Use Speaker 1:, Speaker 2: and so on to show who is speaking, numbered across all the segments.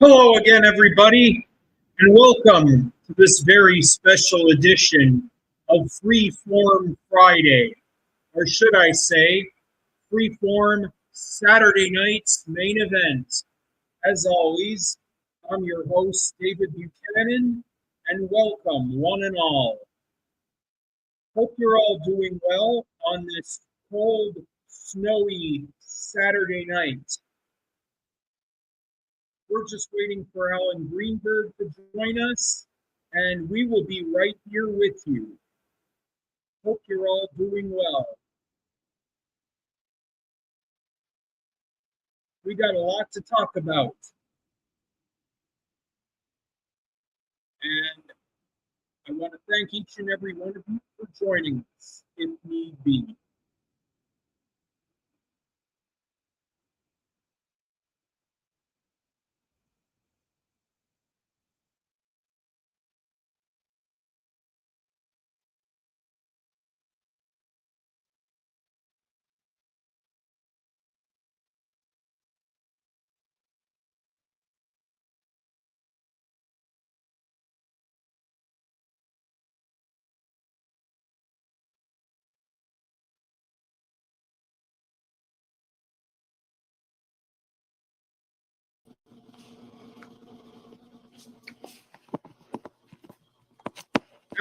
Speaker 1: Hello again, everybody, and welcome to this very special edition of Freeform Friday, or should I say, Freeform Saturday night's main event. As always, I'm your host, David Buchanan, and welcome, one and all. Hope you're all doing well on this cold, snowy Saturday night. We're just waiting for Alan Greenberg to join us, and we will be right here with you. Hope you're all doing well. We got a lot to talk about. And I want to thank each and every one of you for joining us, if need be.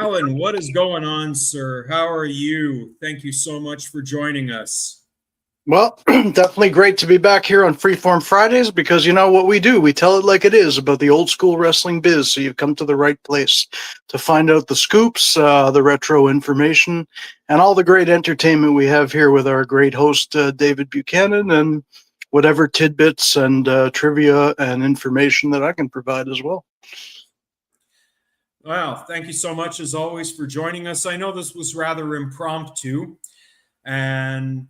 Speaker 1: Alan, what is going on, sir? How are you? Thank you so much for joining us.
Speaker 2: Well, definitely great to be back here on Freeform Fridays because you know what we do. We tell it like it is about the old school wrestling biz. So you've come to the right place to find out the scoops, the retro information, and all the great entertainment we have here with our great host, David Buchanan, and whatever tidbits and trivia and information that I can provide as well.
Speaker 1: Wow, thank you so much, as always, for joining us. I know this was rather impromptu, and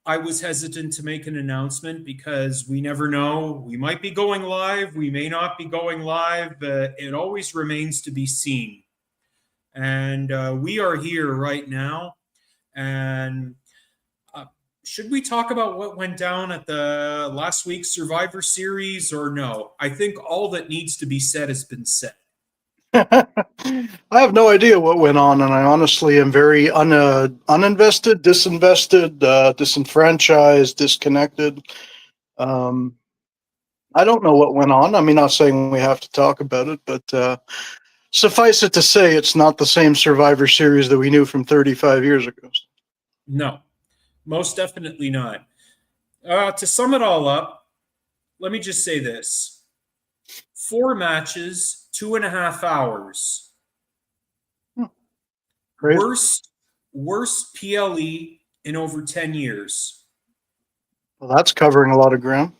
Speaker 1: I was hesitant to make an announcement because we never know. We might be going live, we may not be going live, but it always remains to be seen. And we are here right now. And should we talk about what went down at the last week's Survivor Series or no? I think all that needs to be said has been said.
Speaker 2: I have no idea what went on, and I honestly am very uninvested, disinvested, disenfranchised, disconnected. I don't know what went on. I mean, not saying we have to talk about it, but suffice it to say, it's not the same Survivor Series that we knew from 35 years ago.
Speaker 1: No, most definitely not. To sum it all up, let me just say this: 4 matches, 2.5 hours.
Speaker 2: Crazy.
Speaker 1: Worst PLE in over 10 years.
Speaker 2: Well, that's covering a lot of ground.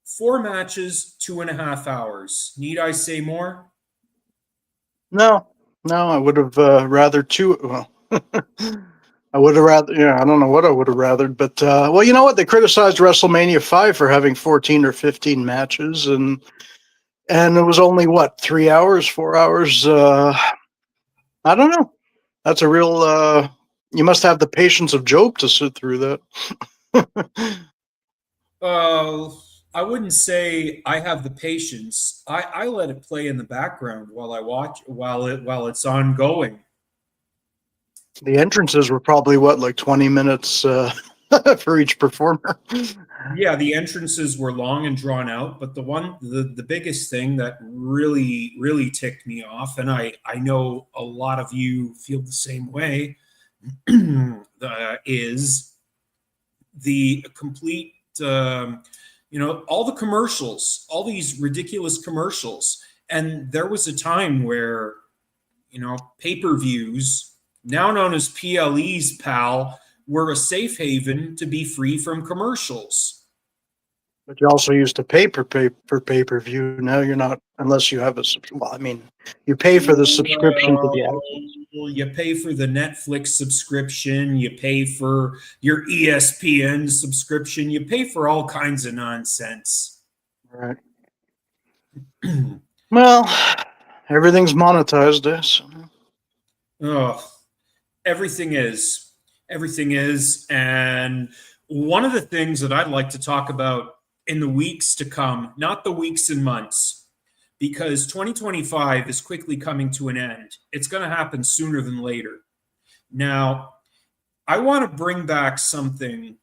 Speaker 1: 4 matches, 2.5 hours. Need I say more?
Speaker 2: No, I would have rather two. Well, I would have rather. Yeah, I don't know what I would have rathered, but well, you know what? They criticized WrestleMania 5 for having 14 or 15 matches, and it was only what 3 hours, 4 hours. I don't know. That's a real. You must have the patience of Job to sit through that.
Speaker 1: Uh, I wouldn't say I have the patience. I let it play in the background while I watch while it's ongoing.
Speaker 2: The entrances were probably what, like 20 minutes for each performer.
Speaker 1: Yeah, the entrances were long and drawn out, but the biggest thing that really ticked me off, and I know a lot of you feel the same way, is the complete all the commercials, all these ridiculous commercials. And there was a time where pay-per-views, now known as PLEs, pal, were a safe haven to be free from commercials.
Speaker 2: But you also used to pay for pay-per-view. Now you're not, unless you have a. Well, I mean, you pay for the subscription to the access.
Speaker 1: You pay for the Netflix subscription. You pay for your ESPN subscription. You pay for all kinds of nonsense.
Speaker 2: Right. Well, everything's monetized. So.
Speaker 1: Oh, everything is, and one of the things that I'd like to talk about in the weeks to come, not the weeks and months, because 2025 is quickly coming to an end. It's going to happen sooner than later. Now, I want to bring back something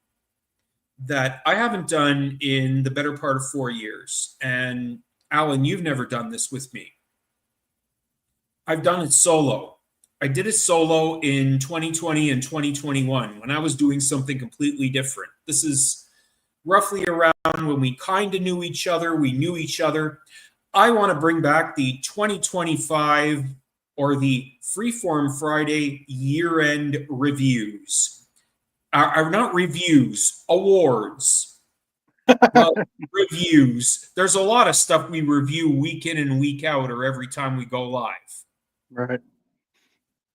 Speaker 1: that I haven't done in the better part of 4 years. And Alan, you've never done this with me. I've done it solo. I did it solo in 2020 and 2021 when I was doing something completely different. This is roughly around when we kind of knew each other. We knew each other. I want to bring back the 2025 or the Freeform Friday year-end reviews. Are not reviews, awards. Well, reviews. There's a lot of stuff we review week in and week out or every time we go live.
Speaker 2: Right.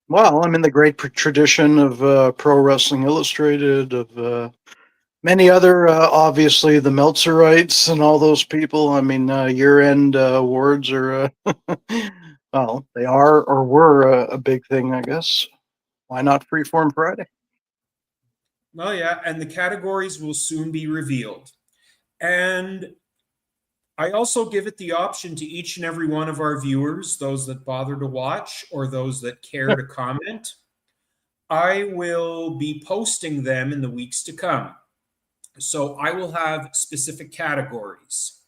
Speaker 2: Well, I'm in the great tradition of Pro Wrestling Illustrated, of many other, obviously, the Meltzerites and all those people. I mean, year-end awards are, well, they are or were a big thing, I guess. Why not Freeform Friday?
Speaker 1: Well, yeah, and the categories will soon be revealed. And I also give it the option to each and every one of our viewers, those that bother to watch or those that care to comment. I will be posting them in the weeks to come. So I will have specific categories.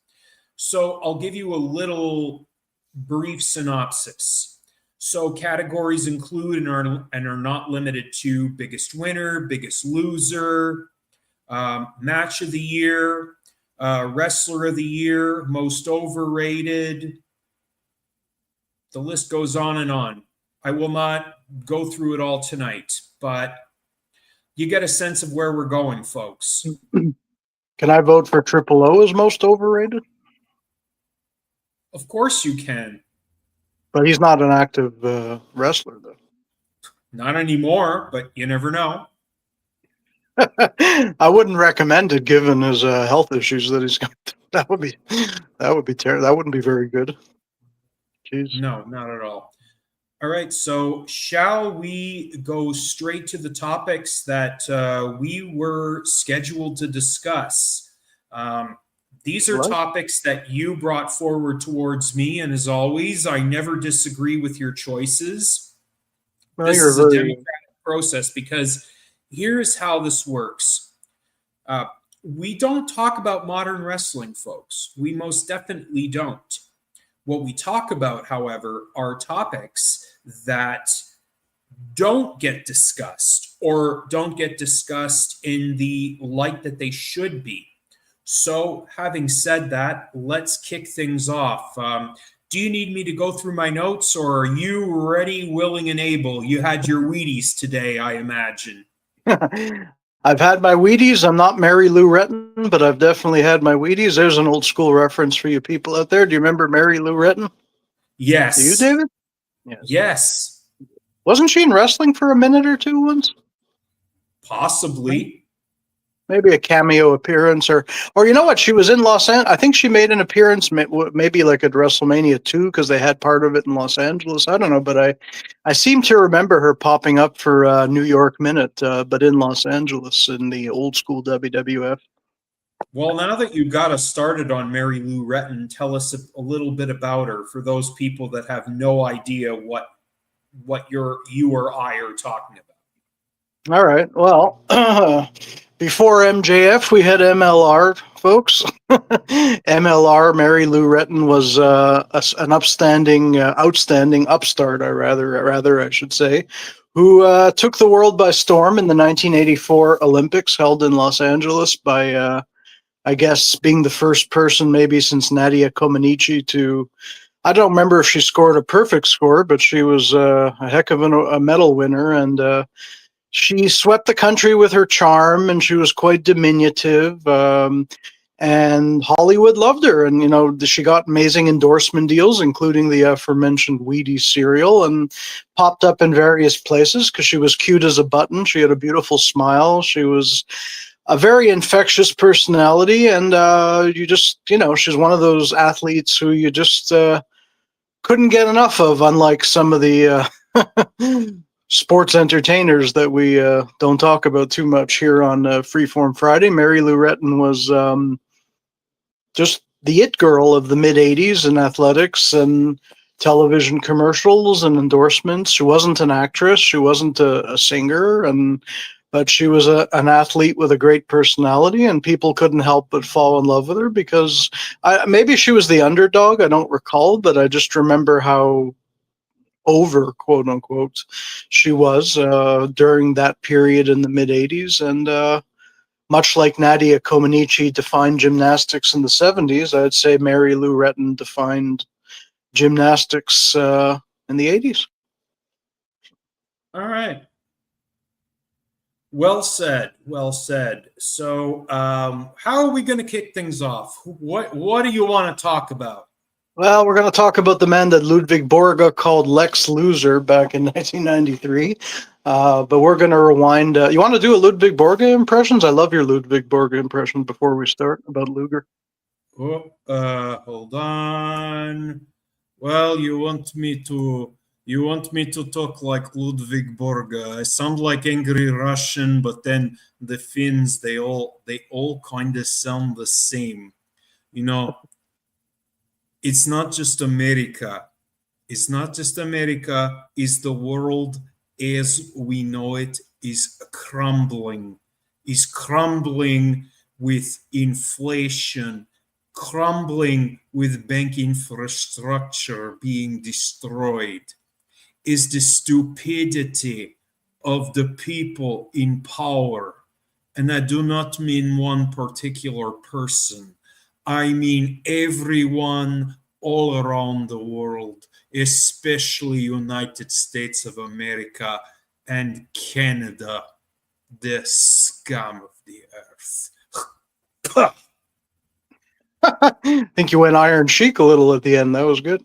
Speaker 1: So I'll give you a little brief synopsis. So categories include and are not limited to biggest winner, biggest loser, match of the year, wrestler of the year, most overrated. The list goes on and on. I will not go through it all tonight, but you get a sense of where we're going, folks.
Speaker 2: Can I vote for Triple O as most overrated?
Speaker 1: Of course you can.
Speaker 2: But he's not an active wrestler, though.
Speaker 1: Not anymore, but you never know.
Speaker 2: I wouldn't recommend it, given his health issues that he's got. That would be terrible. That wouldn't be very good. Jeez.
Speaker 1: No, not at all. All right, so shall we go straight to the topics that we were scheduled to discuss? These are topics that you brought forward towards me, and as always, I never disagree with your choices.
Speaker 2: Well,
Speaker 1: this is a democratic process because here's how this works. We don't talk about modern wrestling, folks. We most definitely don't. What we talk about, however, are topics that don't get discussed or don't get discussed in the light that they should be. So, having said that, let's kick things off. Do you need me to go through my notes, or are you ready, willing, and able? You had your Wheaties today, I imagine.
Speaker 2: I've had my Wheaties. I'm not Mary Lou Retton, but I've definitely had my Wheaties. There's an old school reference for you people out there. Do you remember Mary Lou Retton?
Speaker 1: Yes.
Speaker 2: Do you, David?
Speaker 1: Yes.
Speaker 2: Wasn't she in wrestling for a minute or two once?
Speaker 1: Possibly.
Speaker 2: Maybe a cameo appearance, or you know what? She was in Los Angeles. I think she made an appearance, maybe like at WrestleMania 2, because they had part of it in Los Angeles. I don't know, but I seem to remember her popping up for New York Minute, but in Los Angeles in the old school WWF.
Speaker 1: Well, now that you got us started on Mary Lou Retton, tell us a little bit about her for those people that have no idea what you or I are talking about.
Speaker 2: All right. Well, before MJF, we had MLR, folks. MLR, Mary Lou Retton, was an outstanding upstart, I should say, who took the world by storm in the 1984 Olympics held in Los Angeles by, I guess, being the first person maybe since Nadia Comaneci to, I don't remember if she scored a perfect score, but she was a heck of a medal winner, and she swept the country with her charm, and she was quite diminutive. And Hollywood loved her, and she got amazing endorsement deals, including the aforementioned Wheaties cereal, and popped up in various places because she was cute as a button. She had a beautiful smile. She was a very infectious personality, and she's one of those athletes who you just couldn't get enough of, unlike some of the sports entertainers that we don't talk about too much here on Freeform Friday. Mary Lou Retton was just the it girl of the mid 80s in athletics and television commercials and endorsements. She wasn't an actress. She wasn't a singer. But she was an athlete with a great personality, and people couldn't help but fall in love with her because maybe she was the underdog. I don't recall, but I just remember how over, quote unquote, she was during that period in the mid 80s. And much like Nadia Comaneci defined gymnastics in the 70s, I'd say Mary Lou Retton defined gymnastics in the 80s.
Speaker 1: All right. Well said. Well said. So, how are we going to kick things off? What do you want to talk about?
Speaker 2: Well, we're going to talk about the man that Ludwig Borga called Lex Loser back in 1993. But we're going to rewind. You want to do a Ludwig Borga impressions? I love your Ludwig Borga impression before we start about Luger.
Speaker 1: Oh, hold on. Well, you want me to talk like Ludwig Borga. I sound like angry Russian, but then the Finns, they all kind of sound the same. You know, it's not just America. It's not just America. It's the world as we know it is crumbling. Is crumbling with inflation, crumbling with bank infrastructure being destroyed. Is the stupidity of the people in power. And I do not mean one particular person. I mean everyone all around the world, especially United States of America and Canada, the scum of the earth.
Speaker 2: I think you went Iron Sheik a little at the end. That was good.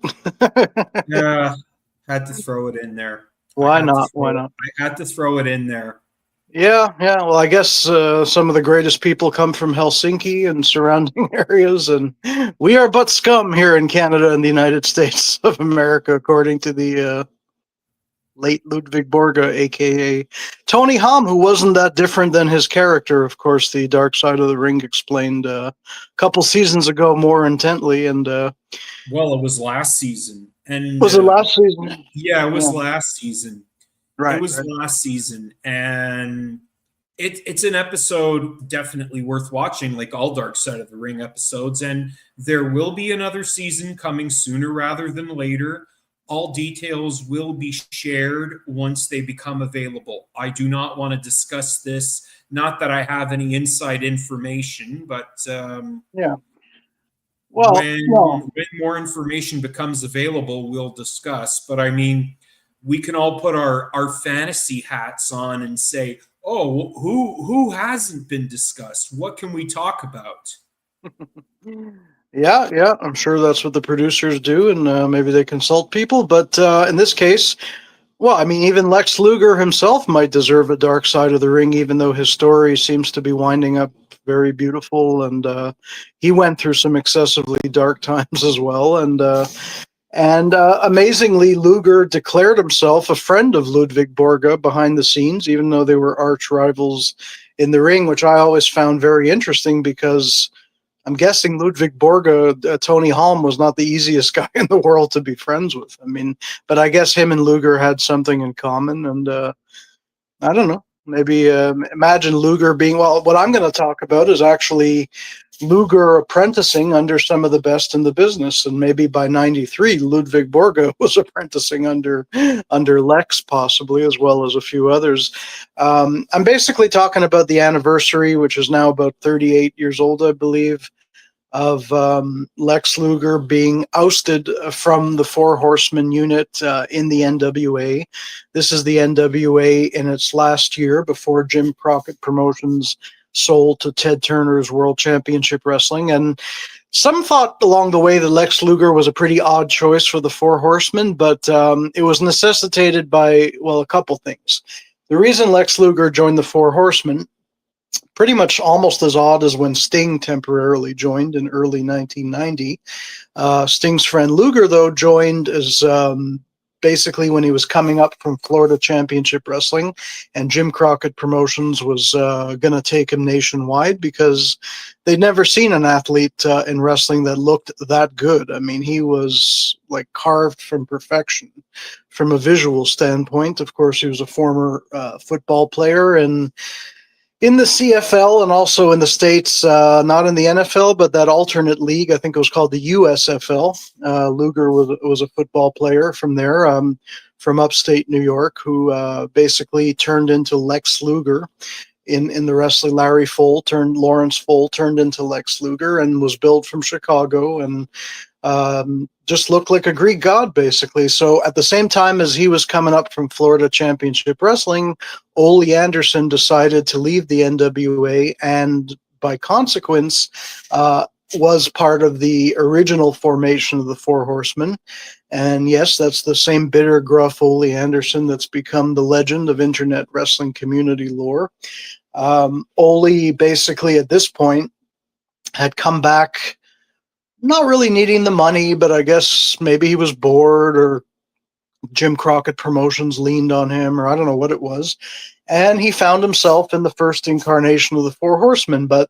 Speaker 1: Yeah, had to throw it in there.
Speaker 2: Why not? Why not?
Speaker 1: I had to throw it in there.
Speaker 2: Yeah. Well, I guess some of the greatest people come from Helsinki and surrounding areas, and we are but scum here in Canada and the United States of America, according to the late Ludwig Borga, a.k.a. Tony Hom, who wasn't that different than his character, of course, the Dark Side of the Ring explained a couple seasons ago more intently. And
Speaker 1: well, it was last season. And
Speaker 2: was it last season?
Speaker 1: Yeah, it was last season.
Speaker 2: Right.
Speaker 1: It was last season. And it's an episode definitely worth watching, like all Dark Side of the Ring episodes. And there will be another season coming sooner rather than later. All details will be shared once they become available. I do not want to discuss this. Not that I have any inside information, but
Speaker 2: yeah. Well,
Speaker 1: when more information becomes available, we'll discuss. But I mean, we can all put our fantasy hats on and say, oh, who hasn't been discussed? What can we talk about?
Speaker 2: Yeah, I'm sure that's what the producers do, and maybe they consult people. But in this case, well, I mean, even Lex Luger himself might deserve a Dark Side of the Ring, even though his story seems to be winding up very beautiful, and he went through some excessively dark times as well. And amazingly, Luger declared himself a friend of Ludwig Borga behind the scenes, even though they were arch rivals in the ring, which I always found very interesting because I'm guessing Ludwig Borga, Tony Hom, was not the easiest guy in the world to be friends with. I mean, but I guess him and Luger had something in common, and I don't know. Maybe imagine Luger being, well, what I'm going to talk about is actually Luger apprenticing under some of the best in the business. And maybe by 93, Ludwig Borga was apprenticing under Lex, possibly, as well as a few others. I'm basically talking about the anniversary, which is now about 38 years old, I believe, of Lex Luger being ousted from the Four Horsemen unit in the NWA. This is the NWA in its last year before Jim Crockett Promotions sold to Ted Turner's World Championship Wrestling. And some thought along the way that Lex Luger was a pretty odd choice for the Four Horsemen, but it was necessitated by, well, a couple things. The reason Lex Luger joined the Four Horsemen, pretty much almost as odd as when Sting temporarily joined in early 1990. Sting's friend Luger, though, joined as basically when he was coming up from Florida Championship Wrestling, and Jim Crockett Promotions was going to take him nationwide because they'd never seen an athlete in wrestling that looked that good. I mean, he was like carved from perfection from a visual standpoint. Of course, he was a former football player and in the CFL and also in the States, not in the NFL, but that alternate league. I think it was called the USFL. Luger was a football player from there, from upstate New York, who basically turned into Lex Luger in the wrestling. Lawrence Fole turned into Lex Luger and was billed from Chicago and just looked like a Greek god, basically. So at the same time as he was coming up from Florida Championship Wrestling, Ole Anderson decided to leave the NWA and by consequence was part of the original formation of the Four Horsemen. And yes, that's the same bitter, gruff Ole Anderson that's become the legend of internet wrestling community lore. Ole basically at this point had come back not really needing the money, but I guess maybe he was bored or Jim Crockett Promotions leaned on him, or I don't know what it was. And he found himself in the first incarnation of the Four Horsemen, but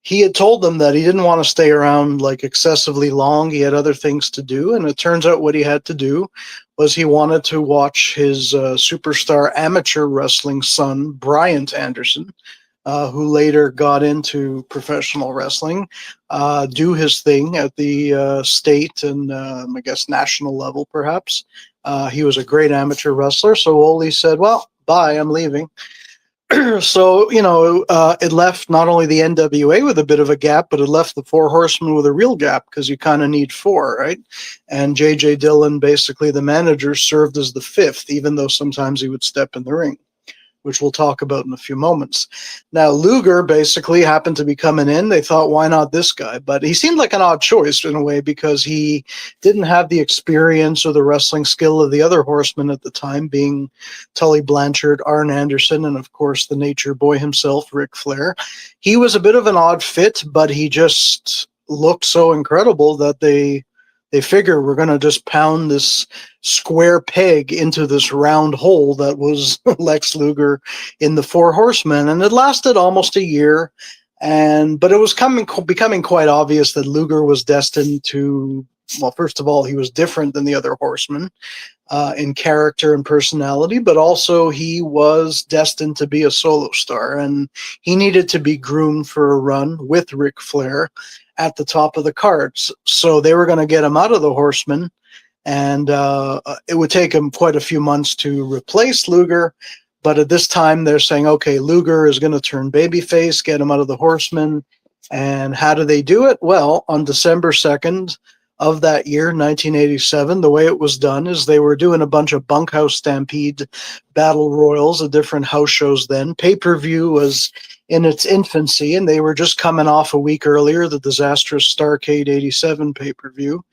Speaker 2: he had told them that he didn't want to stay around like excessively long. He had other things to do. And it turns out what he had to do was he wanted to watch his superstar amateur wrestling son, Bryant Anderson, who later got into professional wrestling, do his thing at the state and I guess national level, perhaps. He was a great amateur wrestler. So Ole said, well, bye, I'm leaving. So, it left not only the NWA with a bit of a gap, but it left the Four Horsemen with a real gap because you kind of need four, right? And J.J. Dillon, basically the manager, served as the fifth, even though sometimes he would step in the ring, which we'll talk about in a few moments. Now, Luger basically happened to be coming in. They thought, why not this guy? But he seemed like an odd choice in a way because he didn't have the experience or the wrestling skill of the other horsemen at the time, being Tully Blanchard, Arn Anderson, and of course the nature boy himself, Ric Flair. He was a bit of an odd fit, but he just looked so incredible that they figure we're going to just pound this square peg into this round hole that was Lex Luger in the Four Horsemen. And it lasted almost a year. But it was becoming quite obvious that Luger was destined to, well, first of all, he was different than the other horsemen in character and personality, but also he was destined to be a solo star. And he needed to be groomed for a run with Ric Flair at the top of the cards. So they were going to get him out of the Horsemen, and it would take him quite a few months to replace Luger. But at this time, they're saying, okay, Luger is going to turn babyface, get him out of the Horsemen. And how do they do it? Well, on December 2nd of that year, 1987, the way it was done is they were doing a bunch of Bunkhouse Stampede battle royals at different house shows then. Pay-per-view was in its infancy, and they were just coming off a week earlier, the disastrous Starrcade 87 pay-per-view,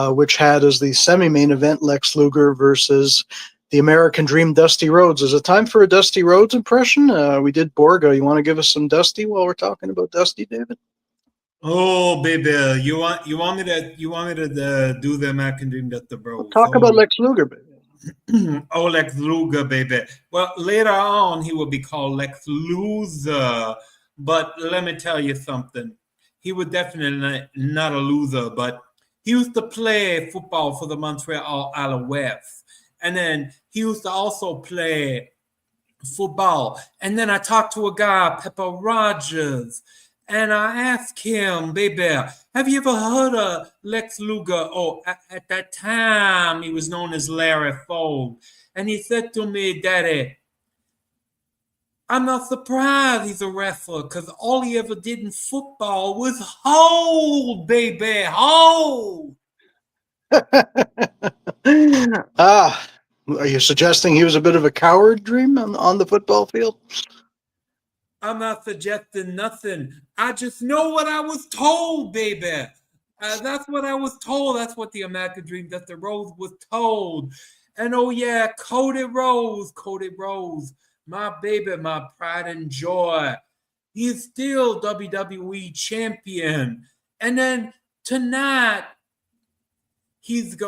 Speaker 2: which had as the semi-main event Lex Luger versus the American Dream, Dusty Rhodes. Is it time for a Dusty Rhodes impression? We did Borga. You want to give us some Dusty while we're talking about Dusty, David?
Speaker 1: Oh, baby, you want me to do the American Dream that the bros.
Speaker 2: Talk about Lex Luger, baby.
Speaker 1: Oh, Lex Luger, baby. Well, later on, he will be called Lex Loser. But let me tell you something. He was definitely not a loser, but he used to play football for the Montreal Alouettes. And then he used to also play football. And then I talked to a guy, Pepper Rogers, and I asked him, baby, have you ever heard of Lex Luger? Oh, at that time, he was known as Larry Fogg. And he said to me, Daddy, I'm not surprised he's a wrestler because all he ever did in football was hold, baby, hold.
Speaker 2: Are you suggesting he was a bit of a coward, Dream, on the football field?
Speaker 1: I'm not suggesting nothing. I just know what I was told, baby. That's what I was told. That's what the American Dream, that the Rose was told. And oh yeah, Cody Rose, my baby, my pride and joy. He's still WWE champion. And then tonight,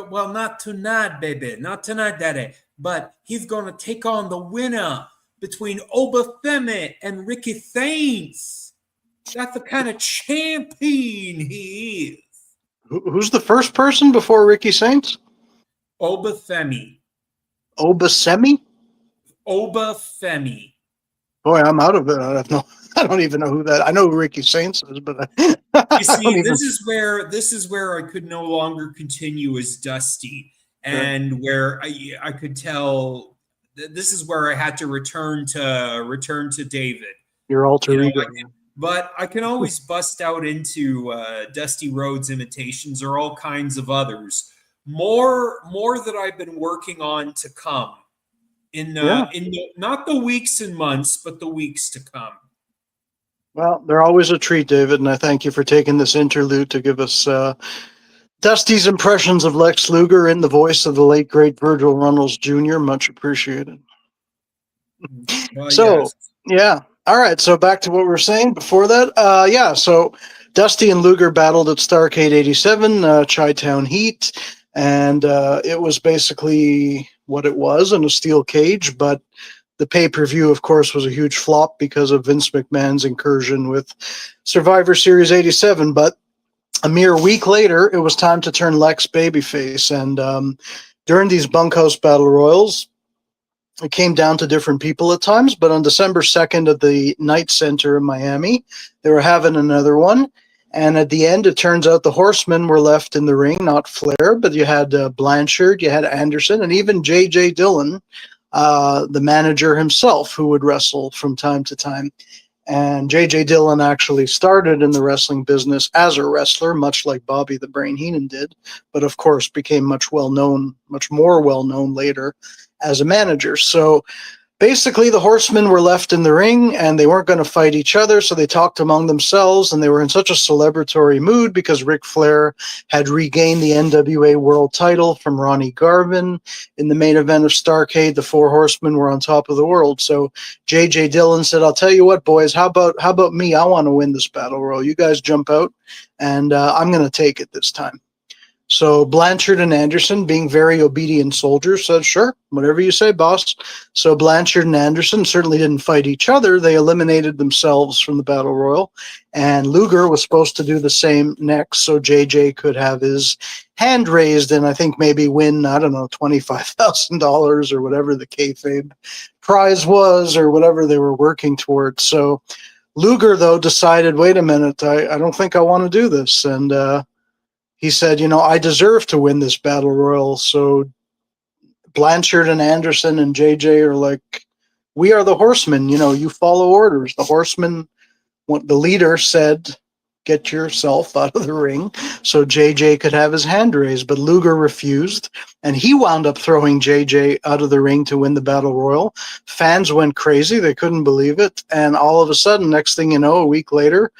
Speaker 1: well, not tonight, baby, not tonight, daddy, but he's gonna take on the winner between Obafemi and Ricky Saints. That's the kind of champion he is.
Speaker 2: Who's the first person before Ricky Saints?
Speaker 1: Obafemi.
Speaker 2: Obasemi?
Speaker 1: Obafemi.
Speaker 2: Boy, I'm out of it. I don't even know who that. I know who Ricky Saints is, but
Speaker 1: You see, this is where I could no longer continue as Dusty, and where I could tell this is where I had to return to David.
Speaker 2: Your alter ego.
Speaker 1: But I can always bust out into Dusty Rhodes imitations or all kinds of others. More that I've been working on to come in not the weeks and months, but the weeks to come.
Speaker 2: Well, they're always a treat, David, and I thank you for taking this interlude to give us Dusty's impressions of Lex Luger in the voice of the late, great Virgil Runnels Jr. Much appreciated.
Speaker 1: Yes.
Speaker 2: Yeah. All right, so back to what we were saying before that. So Dusty and Luger battled at Starrcade 87, Chi-Town Heat, and it was basically what it was in a steel cage, but the pay-per-view, of course, was a huge flop because of Vince McMahon's incursion with Survivor Series 87, but a mere week later, it was time to turn Lex babyface, and during these bunkhouse battle royals, it came down to different people at times, but on December 2nd at the Knight Center in Miami, they were having another one. And at the end, it turns out the Horsemen were left in the ring, not Flair, but you had Blanchard, you had Anderson, and even J.J. Dillon, the manager himself, who would wrestle from time to time. And J.J. Dillon actually started in the wrestling business as a wrestler, much like Bobby the Brain Heenan did, but of course became much more well-known later as a manager. So basically the Horsemen were left in the ring and they weren't going to fight each other. So they talked among themselves and they were in such a celebratory mood because Ric Flair had regained the NWA world title from Ronnie Garvin. In the main event of Starrcade, the Four Horsemen were on top of the world. So J.J. Dillon said, I'll tell you what, boys, how about me? I want to win this battle royal. You guys jump out and I'm going to take it this time. So Blanchard and Anderson, being very obedient soldiers, said, sure, whatever you say, boss. So Blanchard and Anderson certainly didn't fight each other. They eliminated themselves from the Battle Royal. And Luger was supposed to do the same next so JJ could have his hand raised and I think maybe win, I don't know, $25,000 or whatever the kayfabe prize was or whatever they were working towards. So Luger, though, decided, wait a minute, I don't think I want to do this. And he said, I deserve to win this battle royal. So Blanchard and Anderson and JJ are like, we are the Horsemen. You follow orders. The Horsemen, the leader said, get yourself out of the ring so JJ could have his hand raised. But Luger refused, and he wound up throwing JJ out of the ring to win the battle royal. Fans went crazy. They couldn't believe it. And all of a sudden, next thing you know, a week later,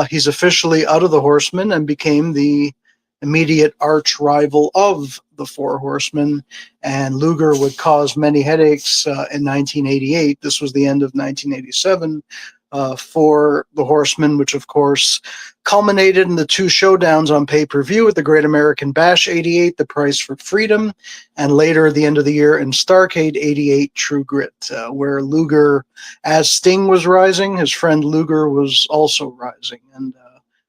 Speaker 2: he's officially out of the Horsemen and became the immediate arch rival of the Four Horsemen. And Luger would cause many headaches in 1988. This was the end of 1987 for the Horsemen, which of course culminated in the two showdowns on pay-per-view at the Great American Bash 88, The Price for Freedom, and later at the end of the year in Starrcade 88, True Grit, where Luger, as Sting was rising, his friend Luger was also rising. And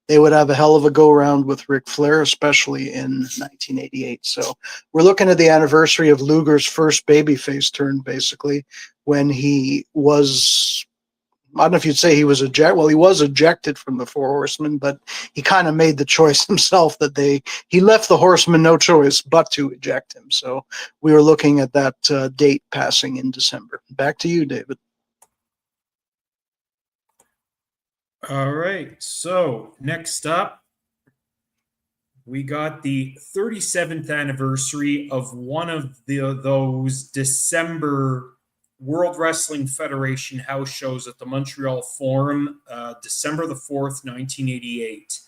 Speaker 2: they would have a hell of a go-round with Ric Flair, especially in 1988. So we're looking at the anniversary of Luger's first babyface turn, basically, when he was, I don't know if you'd say he was ejected. Well, he was ejected from the Four Horsemen, but he kind of made the choice himself that he left the Horsemen no choice but to eject him. So we were looking at that date passing in December. Back to you, David.
Speaker 1: All right. So next up, we got the 37th anniversary of one of those December World Wrestling Federation house shows at the Montreal Forum, December the 4th, 1988.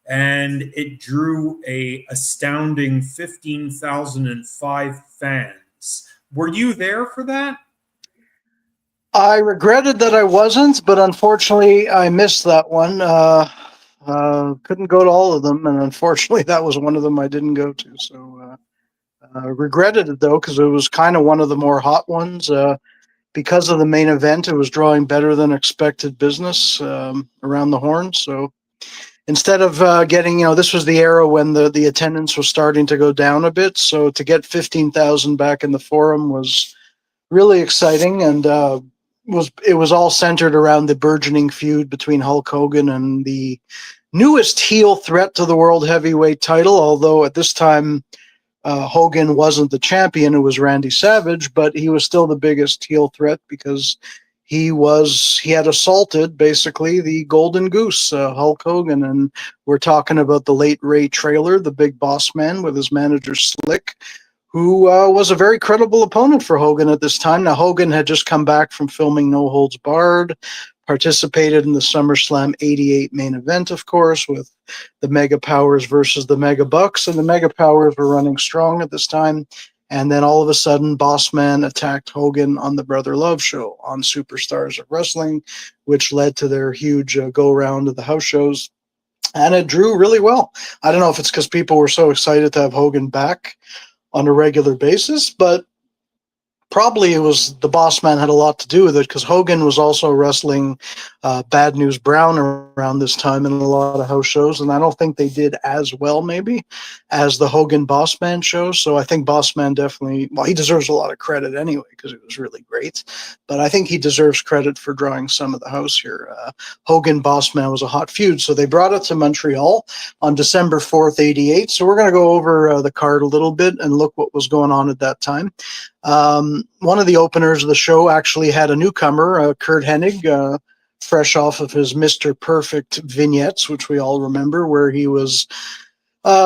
Speaker 1: And it drew a astounding 15,005 fans. Were you there for that? I
Speaker 2: regretted that I wasn't, but unfortunately I missed that one. Couldn't go to all of them, and unfortunately, that was one of them I didn't go to. So regretted it though, because it was kind of one of the more hot ones. Because of the main event, it was drawing better than expected business around the horn. So instead of getting, this was the era when the attendance was starting to go down a bit. So to get 15,000 back in the forum was really exciting, and it was all centered around the burgeoning feud between Hulk Hogan and the newest heel threat to the world heavyweight title. Although at this time Hogan wasn't the champion, it was Randy Savage, but he was still the biggest heel threat because he had assaulted basically the Golden Goose, Hulk Hogan, and we're talking about the late Ray Traylor, the Big Boss Man, with his manager Slick, who was a very credible opponent for Hogan at this time. Now, Hogan had just come back from filming No Holds Barred, participated in the SummerSlam '88 main event, of course, with the Mega Powers versus the Mega Bucks, and the Mega Powers were running strong at this time. And then all of a sudden, Boss Man attacked Hogan on the Brother Love show on Superstars of Wrestling, which led to their huge go-round of the house shows. And it drew really well. I don't know if it's because people were so excited to have Hogan back on a regular basis, but probably it was the Boss Man had a lot to do with it, because Hogan was also wrestling Bad News Brown around this time in a lot of house shows, and I don't think they did as well maybe as the Hogan Boss Man show. So I think Boss Man definitely, well, he deserves a lot of credit anyway because it was really great, but I think he deserves credit for drawing some of the house here. Hogan Boss Man was a hot feud, so they brought it to Montreal on December 4th, '88. So we're going to go over the card a little bit and look what was going on at that time. One of the openers of the show actually had a newcomer, Curt Hennig, fresh off of his Mr. Perfect vignettes, which we all remember, where he was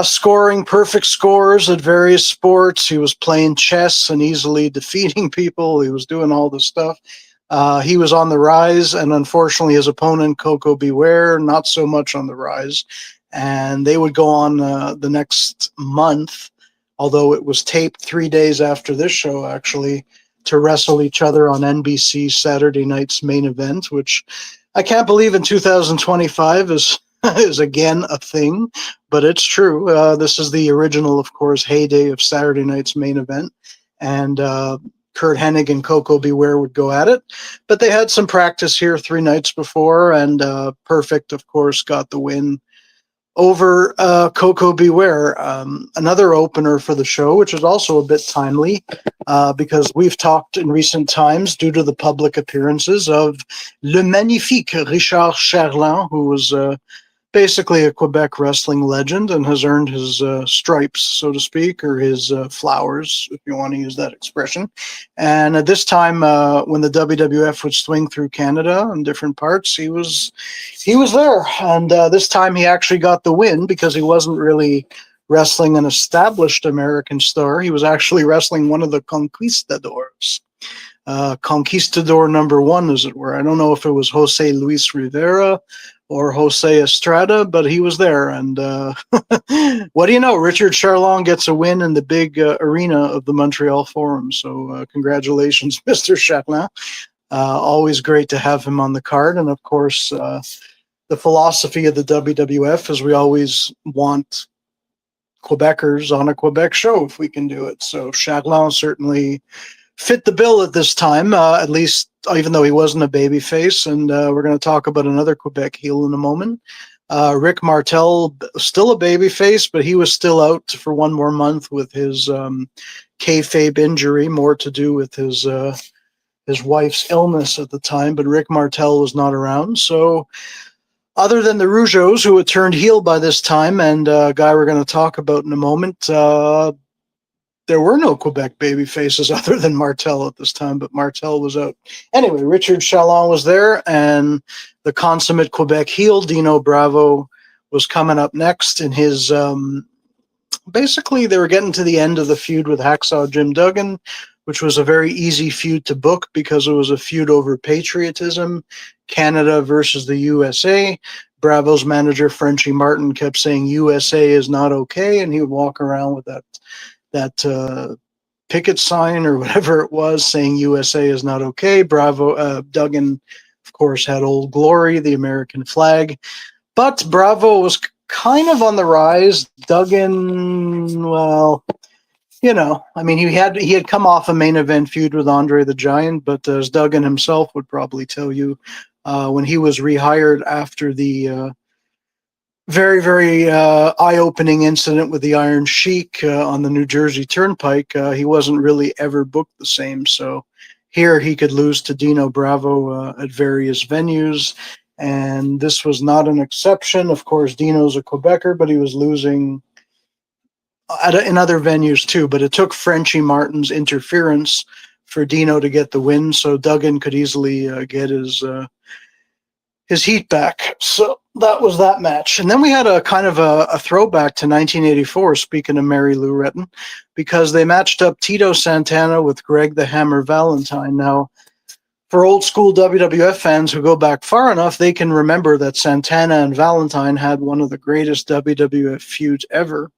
Speaker 2: scoring perfect scores at various sports. He was playing chess and easily defeating people. He was doing all this stuff. He was on the rise, and unfortunately his opponent, Koko B. Ware, not so much on the rise. And they would go on the next month, although it was taped 3 days after this show, actually, to wrestle each other on NBC Saturday Night's Main Event, which I can't believe in 2025 is again a thing, but it's true. This is the original, of course, heyday of Saturday Night's Main Event, and Curt Hennig and Koko B. Ware would go at it, but they had some practice here 3 nights before, and Perfect, of course, got the win over Koko B. Ware, another opener for the show, which is also a bit timely because we've talked in recent times, due to the public appearances of Le Magnifique Richard Charland, who was basically a Quebec wrestling legend and has earned his stripes, so to speak, or his flowers, if you want to use that expression. And at this time, when the WWF would swing through Canada in different parts, he was there. And this time he actually got the win because he wasn't really wrestling an established American star. He was actually wrestling one of the conquistadors. Conquistador number 1, as it were. I don't know if it was Jose Luis Rivera or Jose Estrada, but he was there. And what do you know? Richard Charland gets a win in the big arena of the Montreal Forum. So congratulations, Mr. Charland. Always great to have him on the card. And of course, the philosophy of the WWF is we always want Quebecers on a Quebec show if we can do it. So Charland certainly fit the bill at this time, at least, even though he wasn't a babyface. And we're going to talk about another Quebec heel in a moment. Rick Martel, still a babyface, but he was still out for 1 more month with his kayfabe injury, more to do with his wife's illness at the time. But Rick Martel was not around. So other than the Rougeaus, who had turned heel by this time, and a guy we're going to talk about in a moment, there were no Quebec baby faces other than Martel at this time, but Martel was out. Anyway, Richard Charland was there, and the consummate Quebec heel, Dino Bravo, was coming up next in his... basically, they were getting to the end of the feud with Hacksaw Jim Duggan, which was a very easy feud to book because it was a feud over patriotism, Canada versus the USA. Bravo's manager, Frenchie Martin, kept saying USA is not okay, and he would walk around with that picket sign or whatever it was saying USA is not okay. Duggan, of course, had Old Glory, the American flag. But Bravo was kind of on the rise. Duggan, well, I mean, he had come off a main event feud with Andre the Giant, but as Duggan himself would probably tell you, when he was rehired after the very, very eye-opening incident with the Iron Sheik on the New Jersey Turnpike, he wasn't really ever booked the same. So here he could lose to Dino Bravo at various venues, and this was not an exception. Of course, Dino's a Quebecer, but he was losing in other venues too. But it took Frenchie Martin's interference for Dino to get the win, so Duggan could easily get his heat back. So that was that match. And then we had a kind of a throwback to 1984, speaking of Mary Lou Retton, because they matched up Tito Santana with Greg the Hammer Valentine. Now, for old school WWF fans who go back far enough, they can remember that Santana and Valentine had one of the greatest WWF feuds ever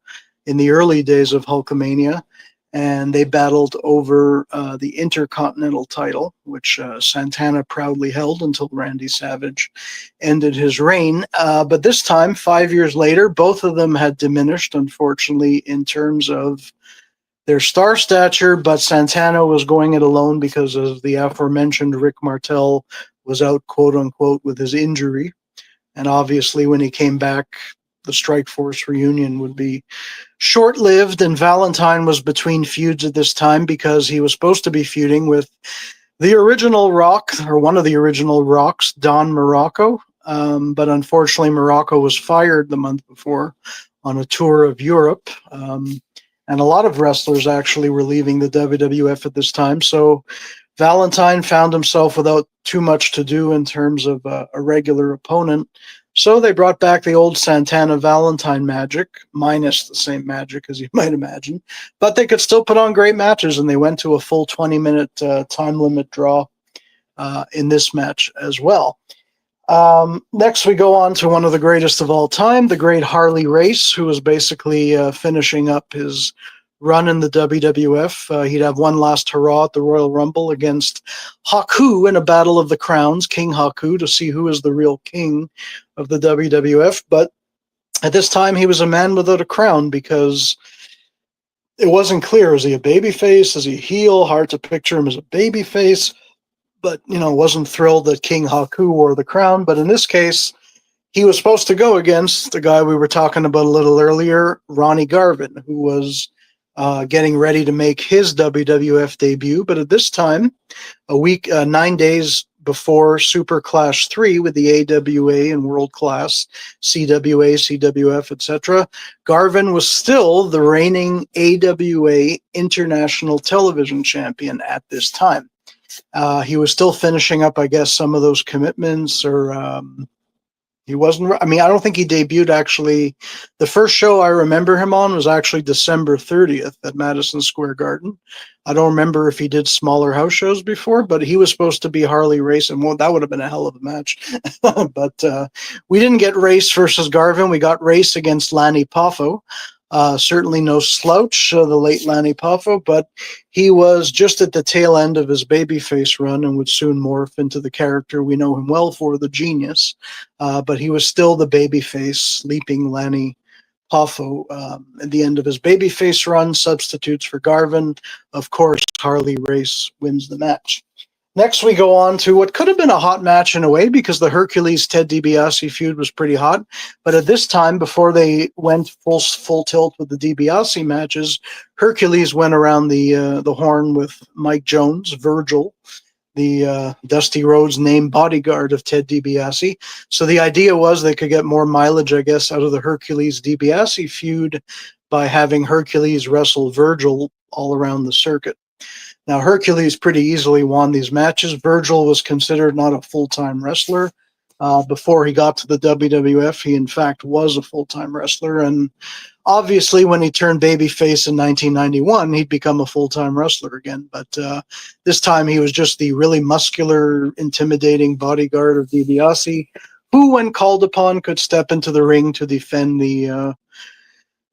Speaker 2: in the early days of Hulkamania. And they battled over the Intercontinental title, which Santana proudly held until Randy Savage ended his reign. But this time, 5 years later, both of them had diminished, unfortunately, in terms of their star stature, but Santana was going it alone because of the aforementioned Rick Martel was out, quote-unquote, with his injury. And obviously, when he came back, the Strikeforce reunion would be short-lived, and Valentine was between feuds at this time because he was supposed to be feuding with the original Rock, or one of the original Rocks, Don Morocco. But unfortunately, Morocco was fired the month before on a tour of Europe. And a lot of wrestlers actually were leaving the WWF at this time. So Valentine found himself without too much to do in terms of a regular opponent. So they brought back the old Santana Valentine magic, minus the same magic as you might imagine. But they could still put on great matches, and they went to a full 20-minute time limit draw in this match as well. Next, we go on to one of the greatest of all time, the great Harley Race, who was basically finishing up his run in the WWF. He'd have one last hurrah at the Royal Rumble against Haku in a battle of the crowns, King Haku, to see who is the real king of the WWF. But at this time, he was a man without a crown because it wasn't clear. Is he a babyface? Is he a heel? Hard to picture him as a babyface. But, wasn't thrilled that King Haku wore the crown. But in this case, he was supposed to go against the guy we were talking about a little earlier, Ronnie Garvin, who was getting ready to make his WWF debut. But at this time, 9 days before Super Clash 3 with the AWA and World Class, CWA, CWF, etc., Garvin was still the reigning AWA International Television Champion at this time. He was still finishing up, I guess, some of those commitments, or he wasn't. I mean, I don't think he debuted, actually. The first show I remember him on was actually December 30th at Madison Square Garden. I don't remember if he did smaller house shows before, but he was supposed to be Harley Race, and that would have been a hell of a match. But we didn't get Race versus Garvin. We got Race against Lanny Poffo. Certainly no slouch, the late Lanny Poffo, but he was just at the tail end of his babyface run and would soon morph into the character we know him well for, the Genius. But he was still the babyface, leaping Lanny Poffo at the end of his babyface run. Substitutes for Garvin. Of course, Harley Race wins the match. Next, we go on to what could have been a hot match in a way, because the Hercules-Ted DiBiase feud was pretty hot. But at this time, before they went full tilt with the DiBiase matches, Hercules went around the horn with Mike Jones, Virgil, the Dusty Rhodes named bodyguard of Ted DiBiase. So the idea was they could get more mileage, I guess, out of the Hercules-DiBiase feud by having Hercules wrestle Virgil all around the circuit. Now, Hercules pretty easily won these matches. Virgil was considered not a full-time wrestler. Before he got to the WWF, he, in fact, was a full-time wrestler. And obviously, when he turned babyface in 1991, he'd become a full-time wrestler again. But this time, he was just the really muscular, intimidating bodyguard of DiBiase, who, when called upon, could step into the ring to defend the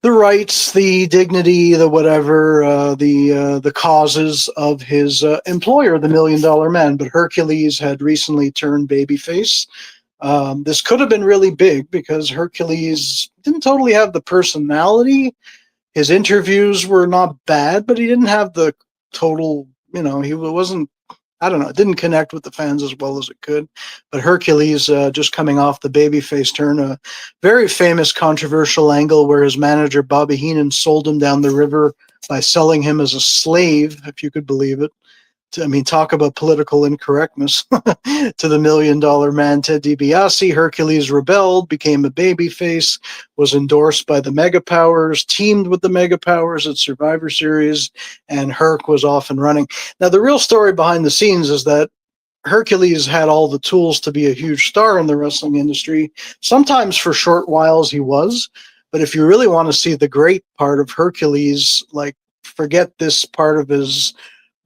Speaker 2: rights, the dignity, the whatever, the causes of his employer, the $1 Million Man. But Hercules had recently turned babyface. This could have been really big because Hercules didn't totally have the personality. His interviews were not bad, but he didn't have the total, he wasn't, I don't know, it didn't connect with the fans as well as it could. But Hercules, just coming off the babyface turn, a very famous controversial angle where his manager, Bobby Heenan, sold him down the river by selling him as a slave, if you could believe it. I mean, talk about political incorrectness. To the $1 million man, Ted DiBiase, Hercules rebelled, became a babyface, was endorsed by the Mega Powers, teamed with the Mega Powers at Survivor Series, and Herc was off and running. Now, the real story behind the scenes is that Hercules had all the tools to be a huge star in the wrestling industry. Sometimes for short whiles he was, but if you really want to see the great part of Hercules, like forget this part of his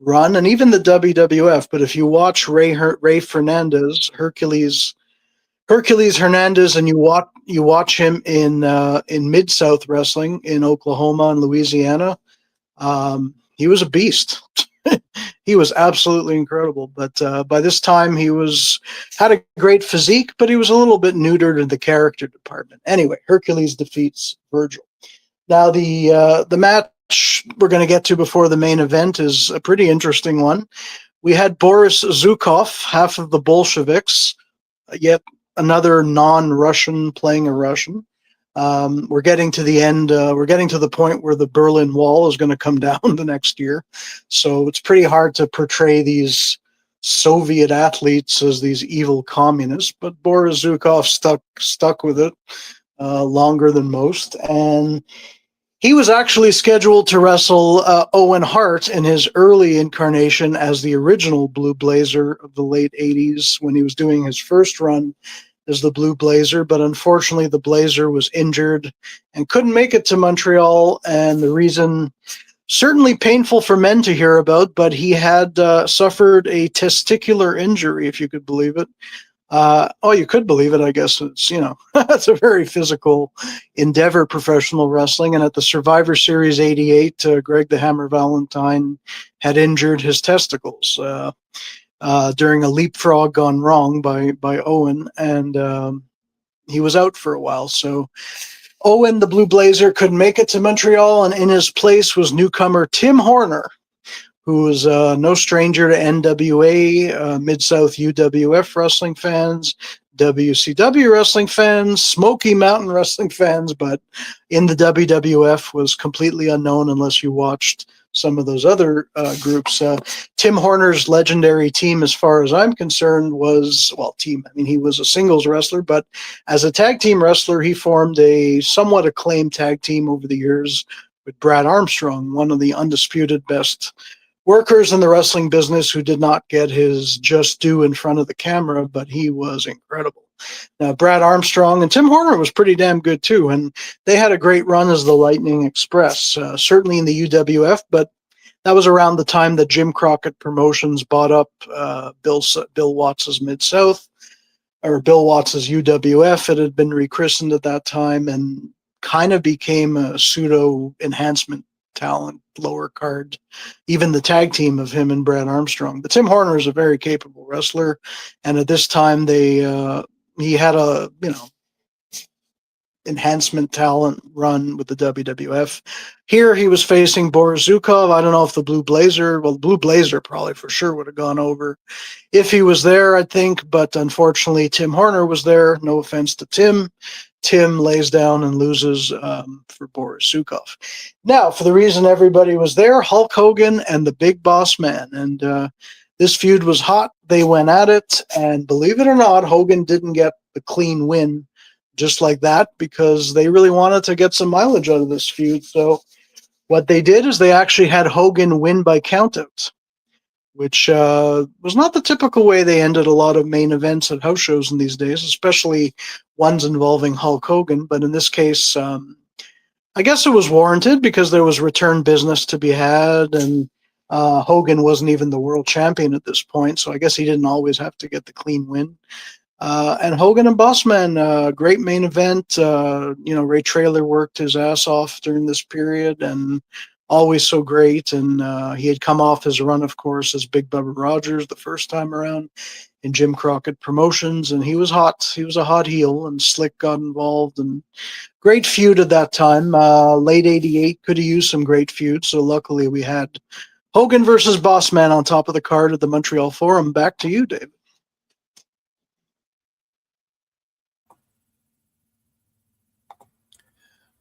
Speaker 2: run and even the WWF, but if you watch Ray Fernandez, Hercules Hernandez, and you watch him in Mid-South Wrestling in Oklahoma and Louisiana, he was a beast. He was absolutely incredible. But by this time, had a great physique, but he was a little bit neutered in the character department. Anyway, Hercules defeats Virgil. Now the match we're going to get to before the main event is a pretty interesting one. We had Boris Zukov, half of the Bolsheviks, yet another non-Russian playing a Russian. We're getting to the end. We're getting to the point where the Berlin Wall is going to come down the next year. So it's pretty hard to portray these Soviet athletes as these evil communists. But Boris Zukov stuck with it longer than most. And he was actually scheduled to wrestle Owen Hart in his early incarnation as the original Blue Blazer of the late 80s when he was doing his first run as the Blue Blazer. But unfortunately, the Blazer was injured and couldn't make it to Montreal. And the reason, certainly painful for men to hear about, but he had suffered a testicular injury, if you could believe it. You could believe it. I guess it's, it's a very physical endeavor, professional wrestling. And at the Survivor Series 88, Greg the Hammer Valentine had injured his testicles during a leapfrog gone wrong by Owen. And he was out for a while. So Owen, the Blue Blazer, couldn't make it to Montreal. And in his place was newcomer Tim Horner, who was no stranger to NWA, Mid-South UWF wrestling fans, WCW wrestling fans, Smoky Mountain wrestling fans, but in the WWF was completely unknown unless you watched some of those other groups. Tim Horner's legendary team, as far as I'm concerned, was, he was a singles wrestler, but as a tag team wrestler, he formed a somewhat acclaimed tag team over the years with Brad Armstrong, one of the undisputed best workers in the wrestling business who did not get his just due in front of the camera, but he was incredible. Now, Brad Armstrong and Tim Horner was pretty damn good too, and they had a great run as the Lightning Express, certainly in the UWF, but that was around the time that Jim Crockett Promotions bought up Bill Watts's Mid-South, or Bill Watts's UWF. It had been rechristened at that time and kind of became a pseudo enhancement talent, lower card, even the tag team of him and Brad Armstrong. But Tim Horner is a very capable wrestler, and at this time he had a enhancement talent run with the WWF. Here he was facing Boris Zukov. I don't know if the Blue Blazer probably for sure would have gone over if he was there, I think, but unfortunately Tim Horner was there. No offense to Tim. Tim lays down and loses for Boris Zukov. Now, for the reason everybody was there, Hulk Hogan and the Big Boss Man. And this feud was hot. They went at it. And believe it or not, Hogan didn't get the clean win just like that because they really wanted to get some mileage out of this feud. So what they did is they actually had Hogan win by countout, which was not the typical way they ended a lot of main events at house shows in these days, especially ones involving Hulk Hogan. But in this case, I guess it was warranted because there was return business to be had, and Hogan wasn't even the world champion at this point, so I guess he didn't always have to get the clean win. And Hogan and Bossman, great main event. Ray Traylor worked his ass off during this period, and always so great. And he had come off his run, of course, as Big Bubba Rogers the first time around in Jim Crockett Promotions, and he was hot. He was a hot heel, and Slick got involved, and great feud at that time. Late '88 could have used some great feuds, so luckily we had Hogan versus Bossman on top of the card at the Montreal Forum. Back to you, David.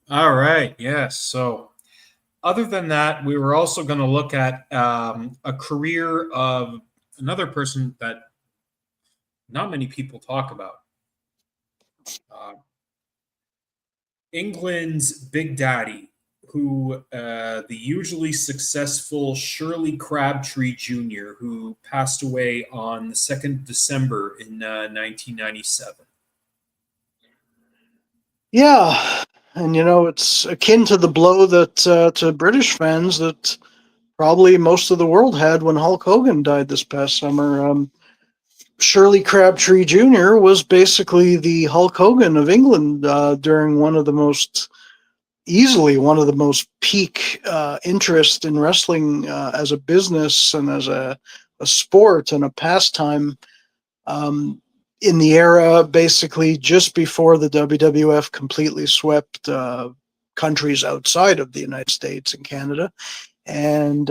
Speaker 1: All right. Yes. So, other than that, we were also going to look at a career of another person that not many people talk about. England's Big Daddy, who the usually successful Shirley Crabtree Jr., who passed away on the 2nd of December in 1997.
Speaker 2: Yeah, and it's akin to the blow that to British fans that probably most of the world had when Hulk Hogan died this past summer. Shirley Crabtree Jr. was basically the Hulk Hogan of England during one of the most peak interest in wrestling as a business and as a sport and a pastime. In the era, basically just before the WWF completely swept countries outside of the United States and Canada. And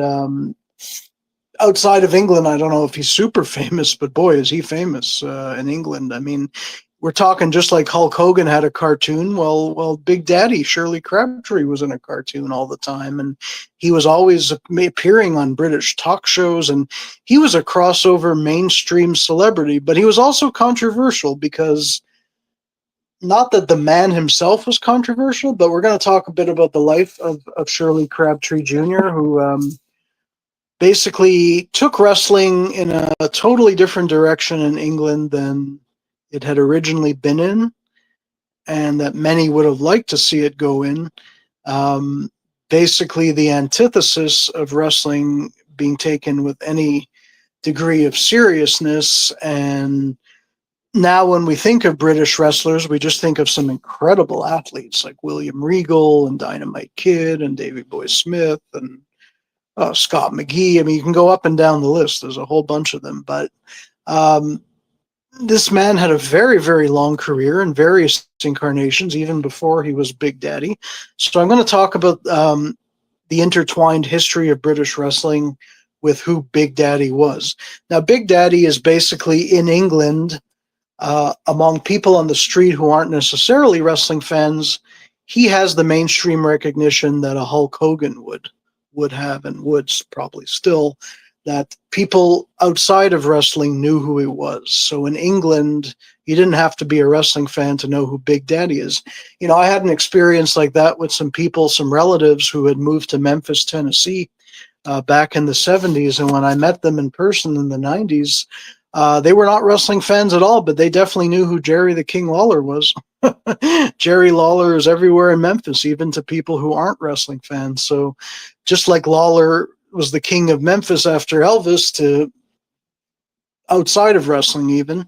Speaker 2: outside of England, I don't know if he's super famous, but boy, is he famous in England. I mean, we're talking just like Hulk Hogan had a cartoon. Well, Big Daddy, Shirley Crabtree, was in a cartoon all the time, and he was always appearing on British talk shows, and he was a crossover mainstream celebrity, but he was also controversial because not that the man himself was controversial, but we're going to talk a bit about the life of Shirley Crabtree Jr., who basically took wrestling in a totally different direction in England than it had originally been in, and that many would have liked to see it go in. Basically, the antithesis of wrestling being taken with any degree of seriousness. And now when we think of British wrestlers, we just think of some incredible athletes like William Regal and Dynamite Kid and Davey Boy Smith and Scott McGhee. I mean, you can go up and down the list. There's a whole bunch of them. But this man had a very, very long career in various incarnations, even before he was Big Daddy. So I'm going to talk about the intertwined history of British wrestling with who Big Daddy was. Now, Big Daddy is basically in England, among people on the street who aren't necessarily wrestling fans. He has the mainstream recognition that a Hulk Hogan would have, and would probably still, that people outside of wrestling knew who he was. So in England, you didn't have to be a wrestling fan to know who Big Daddy is. I had an experience like that with some people, some relatives who had moved to Memphis, Tennessee, back in the 70s. And when I met them in person in the 90s, they were not wrestling fans at all, but they definitely knew who Jerry the King Lawler was. Jerry Lawler is everywhere in Memphis, even to people who aren't wrestling fans. So just like Lawler was the king of Memphis after Elvis, to outside of wrestling even,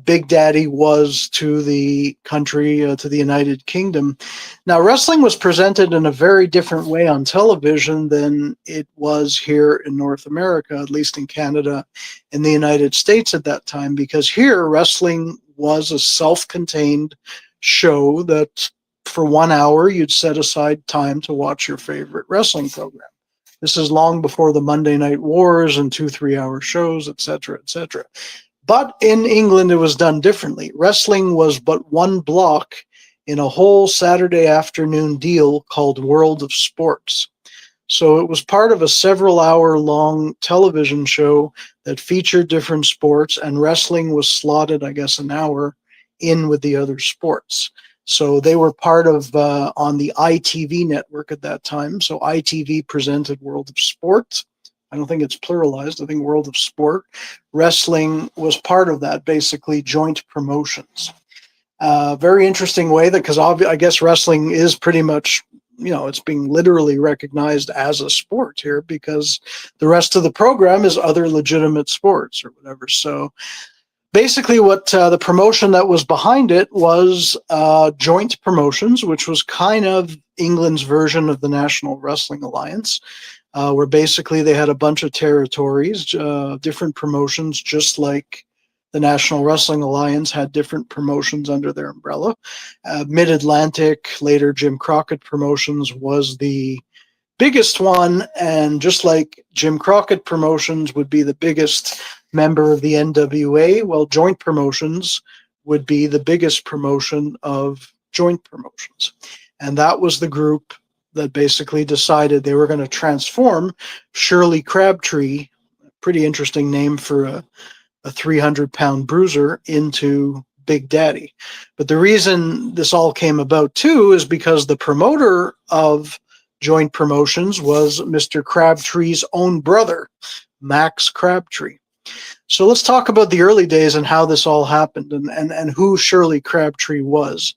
Speaker 2: Big Daddy was to the country, to the United Kingdom. Now, wrestling was presented in a very different way on television than it was here in North America, at least in Canada and the United States at that time, because here wrestling was a self-contained show that for 1 hour you'd set aside time to watch your favorite wrestling program. This is long before the Monday Night Wars and 2-3 hour shows, etc., etc. But in England, it was done differently. Wrestling was but one block in a whole Saturday afternoon deal called World of Sports. So it was part of a several-hour-long television show that featured different sports, and wrestling was slotted, I guess, an hour in with the other sports. So they were part of, on the ITV network at that time. So ITV presented World of Sport. I don't think it's pluralized. I think World of Sport. Wrestling was part of that, basically joint promotions. Very interesting way that, because I guess wrestling is pretty much, it's being literally recognized as a sport here, because the rest of the program is other legitimate sports or whatever. So basically what the promotion that was behind it was joint promotions, which was kind of England's version of the National Wrestling Alliance, where basically they had a bunch of territories, different promotions, just like the National Wrestling Alliance had different promotions under their umbrella. Mid-Atlantic, later Jim Crockett Promotions, was the biggest one, and just like Jim Crockett Promotions would be the biggest member of the NWA, well, Joint Promotions would be the biggest promotion of Joint Promotions. And that was the group that basically decided they were going to transform Shirley Crabtree, pretty interesting name for a 300-pound bruiser, into Big Daddy. But the reason this all came about too is because the promoter of Joint Promotions was Mr. Crabtree's own brother, Max Crabtree. So let's talk about the early days and how this all happened, and who Shirley Crabtree was.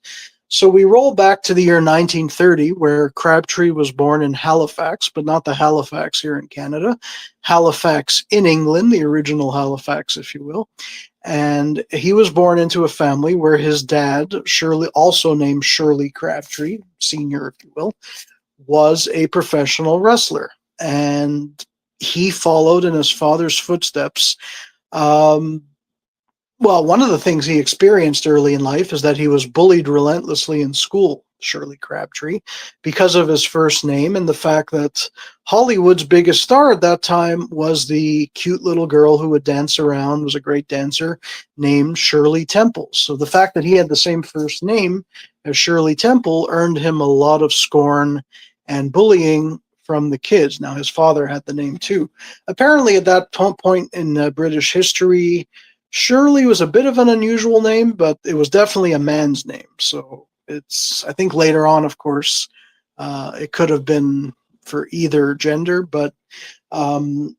Speaker 2: So we roll back to the year 1930, where Crabtree was born in Halifax, but not the Halifax here in Canada, Halifax in England, the original Halifax, if you will. And he was born into a family where his dad, Shirley, also named Shirley Crabtree, Sr., if you will, was a professional wrestler. And he followed in his father's footsteps. Well, one of the things he experienced early in life is that he was bullied relentlessly in school, Shirley Crabtree, because of his first name and the fact that Hollywood's biggest star at that time was the cute little girl who would dance around, was a great dancer, named Shirley Temple. So the fact that he had the same first name as Shirley Temple earned him a lot of scorn and bullying from the kids. Now, his father had the name too. Apparently, at that point in British history, Shirley was a bit of an unusual name, but it was definitely a man's name. So it's, I think later on, of course, it could have been for either gender, but it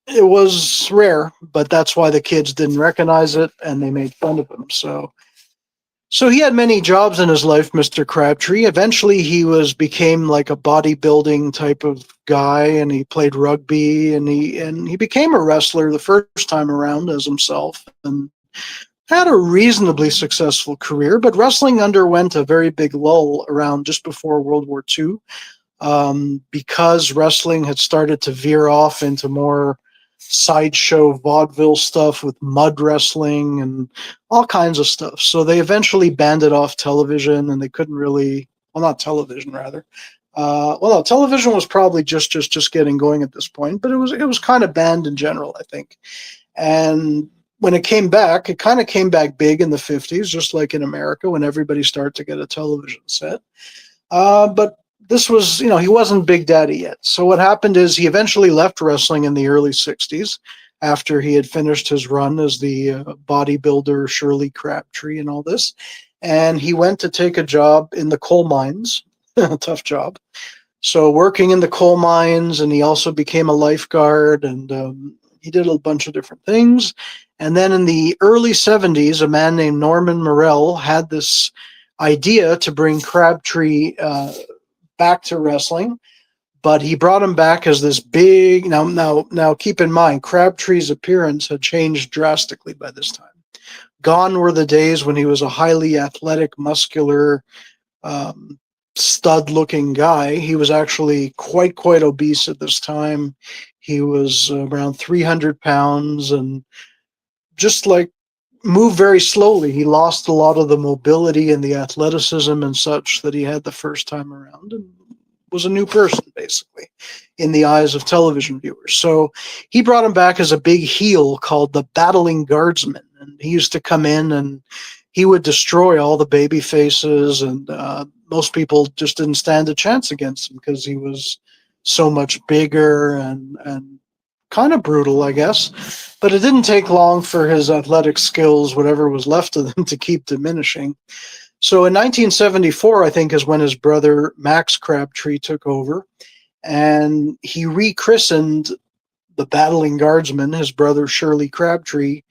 Speaker 2: was rare. But that's why the kids didn't recognize it and they made fun of him. So he had many jobs in his life, Mr. Crabtree. Eventually, he became like a bodybuilding type of guy, and he played rugby, and he became a wrestler the first time around as himself, and had a reasonably successful career. But wrestling underwent a very big lull around just before World War II, because wrestling had started to veer off into more sideshow vaudeville stuff with mud wrestling and all kinds of stuff. So they eventually banned it off television, and they couldn't really, well, not television rather. Well, no, television was probably just getting going at this point, but it was kind of banned in general, I think. And when it came back, it kind of came back big in the 50s, just like in America when everybody started to get a television set. But this was, he wasn't Big Daddy yet. So what happened is he eventually left wrestling in the early 60s after he had finished his run as the bodybuilder Shirley Crabtree and all this. And he went to take a job in the coal mines, a tough job. So working in the coal mines, and he also became a lifeguard, and he did a bunch of different things. And then in the early 70s, a man named Norman Morell had this idea to bring Crabtree back to wrestling, but he brought him back as this big. Now, keep in mind, Crabtree's appearance had changed drastically by this time. Gone were the days when he was a highly athletic, muscular, stud-looking guy. He was actually quite obese at this time. He was around 300 pounds and just like moved very slowly. He lost a lot of the mobility and the athleticism and such that he had the first time around, and was a new person, basically, in the eyes of television viewers. So he brought him back as a big heel called the Battling Guardsman. And he used to come in and he would destroy all the baby faces, and most people just didn't stand a chance against him because he was so much bigger and kind of brutal, I guess. But it didn't take long for his athletic skills, whatever was left of them, to keep diminishing. So in 1974, I think, is when his brother Max Crabtree took over, and he rechristened the Battling Guardsman, his brother Shirley Crabtree,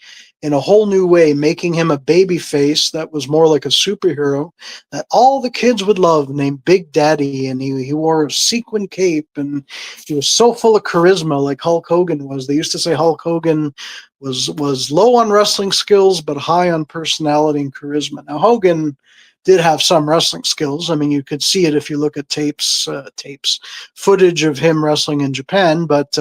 Speaker 2: in a whole new way, making him a baby face that was more like a superhero that all the kids would love, named Big Daddy. And he wore a sequin cape, and he was so full of charisma, like Hulk Hogan was. They used to say Hulk Hogan was low on wrestling skills, but high on personality and charisma. Now, Hogan did have some wrestling skills. I mean, you could see it if you look at footage of him wrestling in Japan, but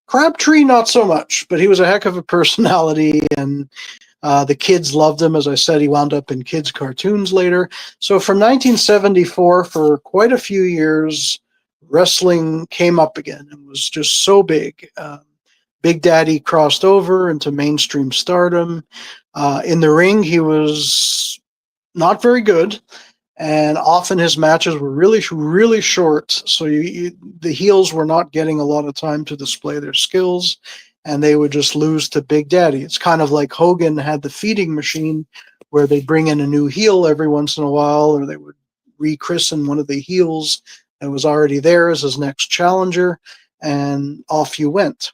Speaker 2: Crabtree, not so much, but he was a heck of a personality, and the kids loved him. As I said, he wound up in kids' cartoons later. So from 1974, for quite a few years, wrestling came up again and was just so big. Big Daddy crossed over into mainstream stardom. In the ring, he was not very good, and often his matches were really, really short. So the heels were not getting a lot of time to display their skills, and they would just lose to Big Daddy. It's kind of like Hogan had the feeding machine, where they bring in a new heel every once in a while, or they would rechristen one of the heels that was already there as his next challenger, and off you went.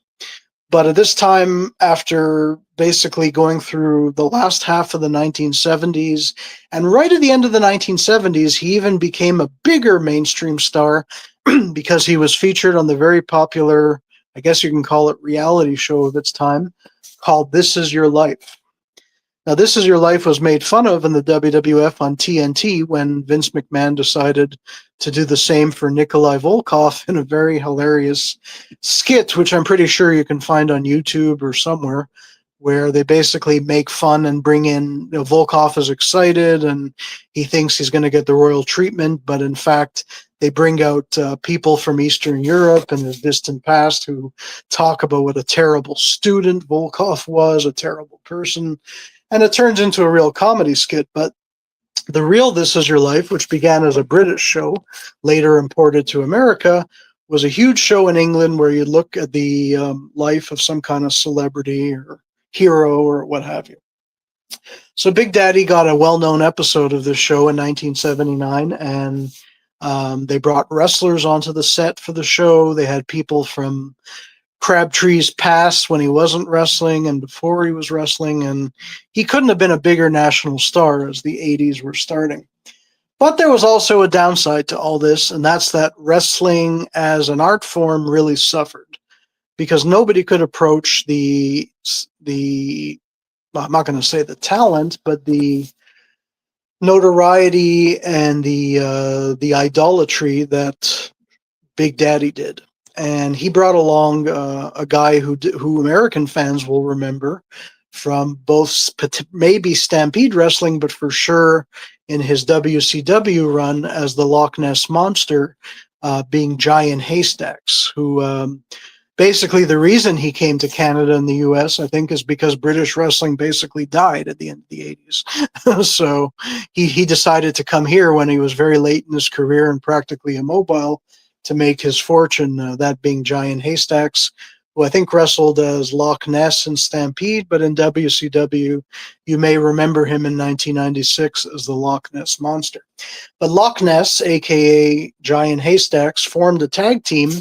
Speaker 2: But at this time, after basically going through the last half of the 1970s, and right at the end of the 1970s, he even became a bigger mainstream star because he was featured on the very popular, I guess you can call it, reality show of its time called This Is Your Life. Now, This Is Your Life was made fun of in the WWF on TNT when Vince McMahon decided to do the same for Nikolai Volkov in a very hilarious skit, which I'm pretty sure you can find on YouTube or somewhere, where they basically make fun and bring in, Volkov is excited and he thinks he's going to get the royal treatment, but in fact, they bring out people from Eastern Europe and his distant past who talk about what a terrible student Volkov was, a terrible person. And it turns into a real comedy skit. But the real This Is Your Life, which began as a British show, later imported to America, was a huge show in England where you look at the life of some kind of celebrity or hero or what have you. So Big Daddy got a well-known episode of this show in 1979, and they brought wrestlers onto the set for the show. They had people from Crabtree's past when he wasn't wrestling and before he was wrestling, and he couldn't have been a bigger national star as the 80s were starting. But there was also a downside to all this, and that's that wrestling as an art form really suffered because nobody could approach the well, I'm not going to say the talent, but the notoriety and the idolatry that Big Daddy did. And he brought along a guy who American fans will remember from both maybe Stampede Wrestling, but for sure in his WCW run as the Loch Ness Monster, being Giant Haystacks, who basically the reason he came to Canada and the US, I think, is because British wrestling basically died at the end of the 80s. So he decided to come here when he was very late in his career and practically immobile to make his fortune, that being Giant Haystacks, who I think wrestled as Loch Ness and Stampede, but in WCW, you may remember him in 1996 as the Loch Ness Monster. But Loch Ness, aka Giant Haystacks, formed a tag team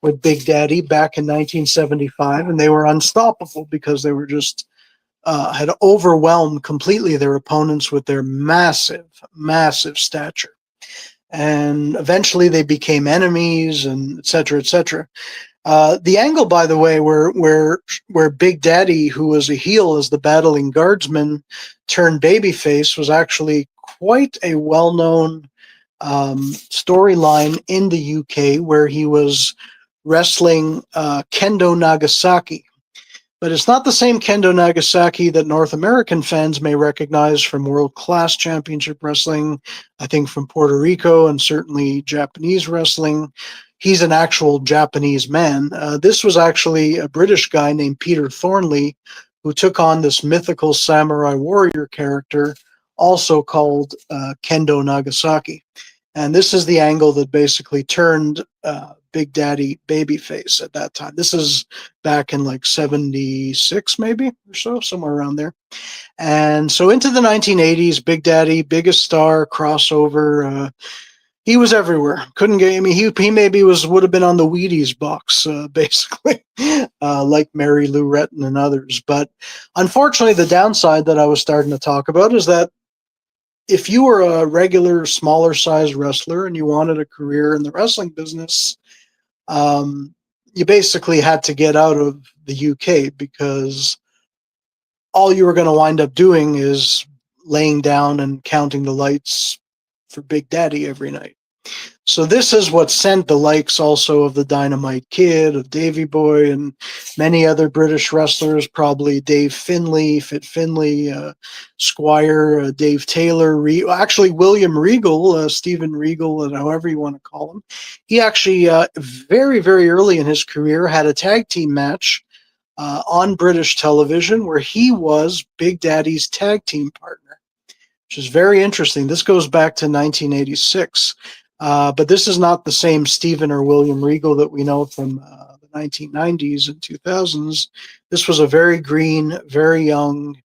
Speaker 2: with Big Daddy back in 1975, and they were unstoppable because they were just had overwhelmed completely their opponents with their massive, massive stature. And eventually they became enemies, and et cetera, et cetera. The angle, by the way, where Big Daddy, who was a heel as the battling guardsman, turned babyface, was actually quite a well-known storyline in the UK, where he was wrestling Kendo Nagasaki. But it's not the same Kendo Nagasaki that North American fans may recognize from World Class Championship Wrestling, I think from Puerto Rico, and certainly Japanese wrestling. He's an actual Japanese man. This was actually a British guy named Peter Thornley, who took on this mythical samurai warrior character, also called Kendo Nagasaki. And this is the angle that basically turned Big Daddy babyface at that time. This is back in like 76 maybe or so, somewhere around there. And so into the 1980s, Big Daddy, biggest star, crossover. He was everywhere. Couldn't get. I mean, he maybe would have been on the Wheaties box, basically, like Mary Lou Retton and others. But unfortunately, the downside that I was starting to talk about is that if you were a regular, smaller size wrestler and you wanted a career in the wrestling business, you basically had to get out of the UK because all you were going to wind up doing is laying down and counting the lights for Big Daddy every night. So this is what sent the likes also of the Dynamite Kid, of Davey Boy, and many other British wrestlers, probably Dave Finlay, Fit Finlay, Squire, Dave Taylor, actually William Regal, Stephen Regal, and however you want to call him. He actually, very, very early in his career, had a tag team match on British television where he was Big Daddy's tag team partner, which is very interesting. This goes back to 1986. But this is not the same Stephen or William Regal that we know from the 1990s and 2000s. This was a very green, very young,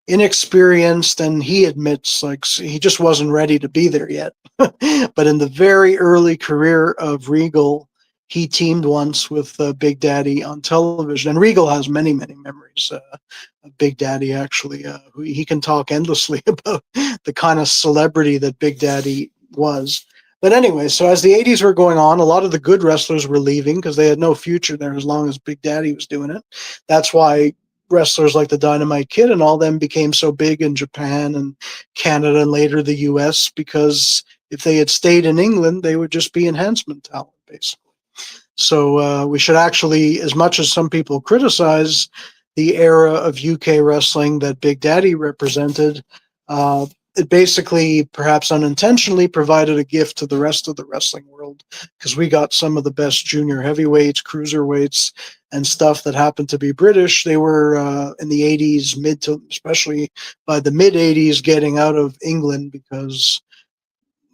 Speaker 2: inexperienced, and he admits like he just wasn't ready to be there yet. But in the very early career of Regal, he teamed once with Big Daddy on television, and Regal has many, many memories of Big Daddy. Actually, he can talk endlessly about the kind of celebrity that Big Daddy was. But anyway, so as the 80s were going on, a lot of the good wrestlers were leaving because they had no future there as long as Big Daddy was doing it. That's why wrestlers like the Dynamite Kid and all them became so big in Japan and Canada and later the US, because if they had stayed in England, they would just be enhancement talent, basically. So we should actually, as much as some people criticize the era of UK wrestling that Big Daddy represented, it basically, perhaps unintentionally, provided a gift to the rest of the wrestling world, because we got some of the best junior heavyweights, cruiserweights, and stuff that happened to be British. They were in the 80s, especially by the mid 80s, getting out of England because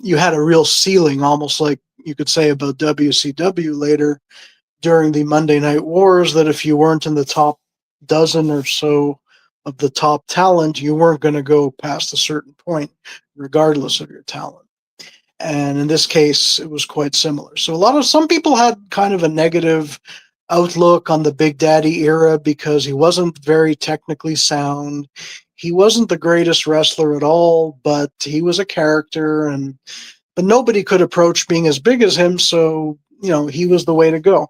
Speaker 2: you had a real ceiling, almost like you could say about WCW later during the Monday Night Wars, that if you weren't in the top dozen or so of the top talent, you weren't going to go past a certain point, regardless of your talent. And in this case, it was quite similar. So some people had kind of a negative outlook on the Big Daddy era because he wasn't very technically sound. He wasn't the greatest wrestler at all, but he was a character, but nobody could approach being as big as him. So, he was the way to go.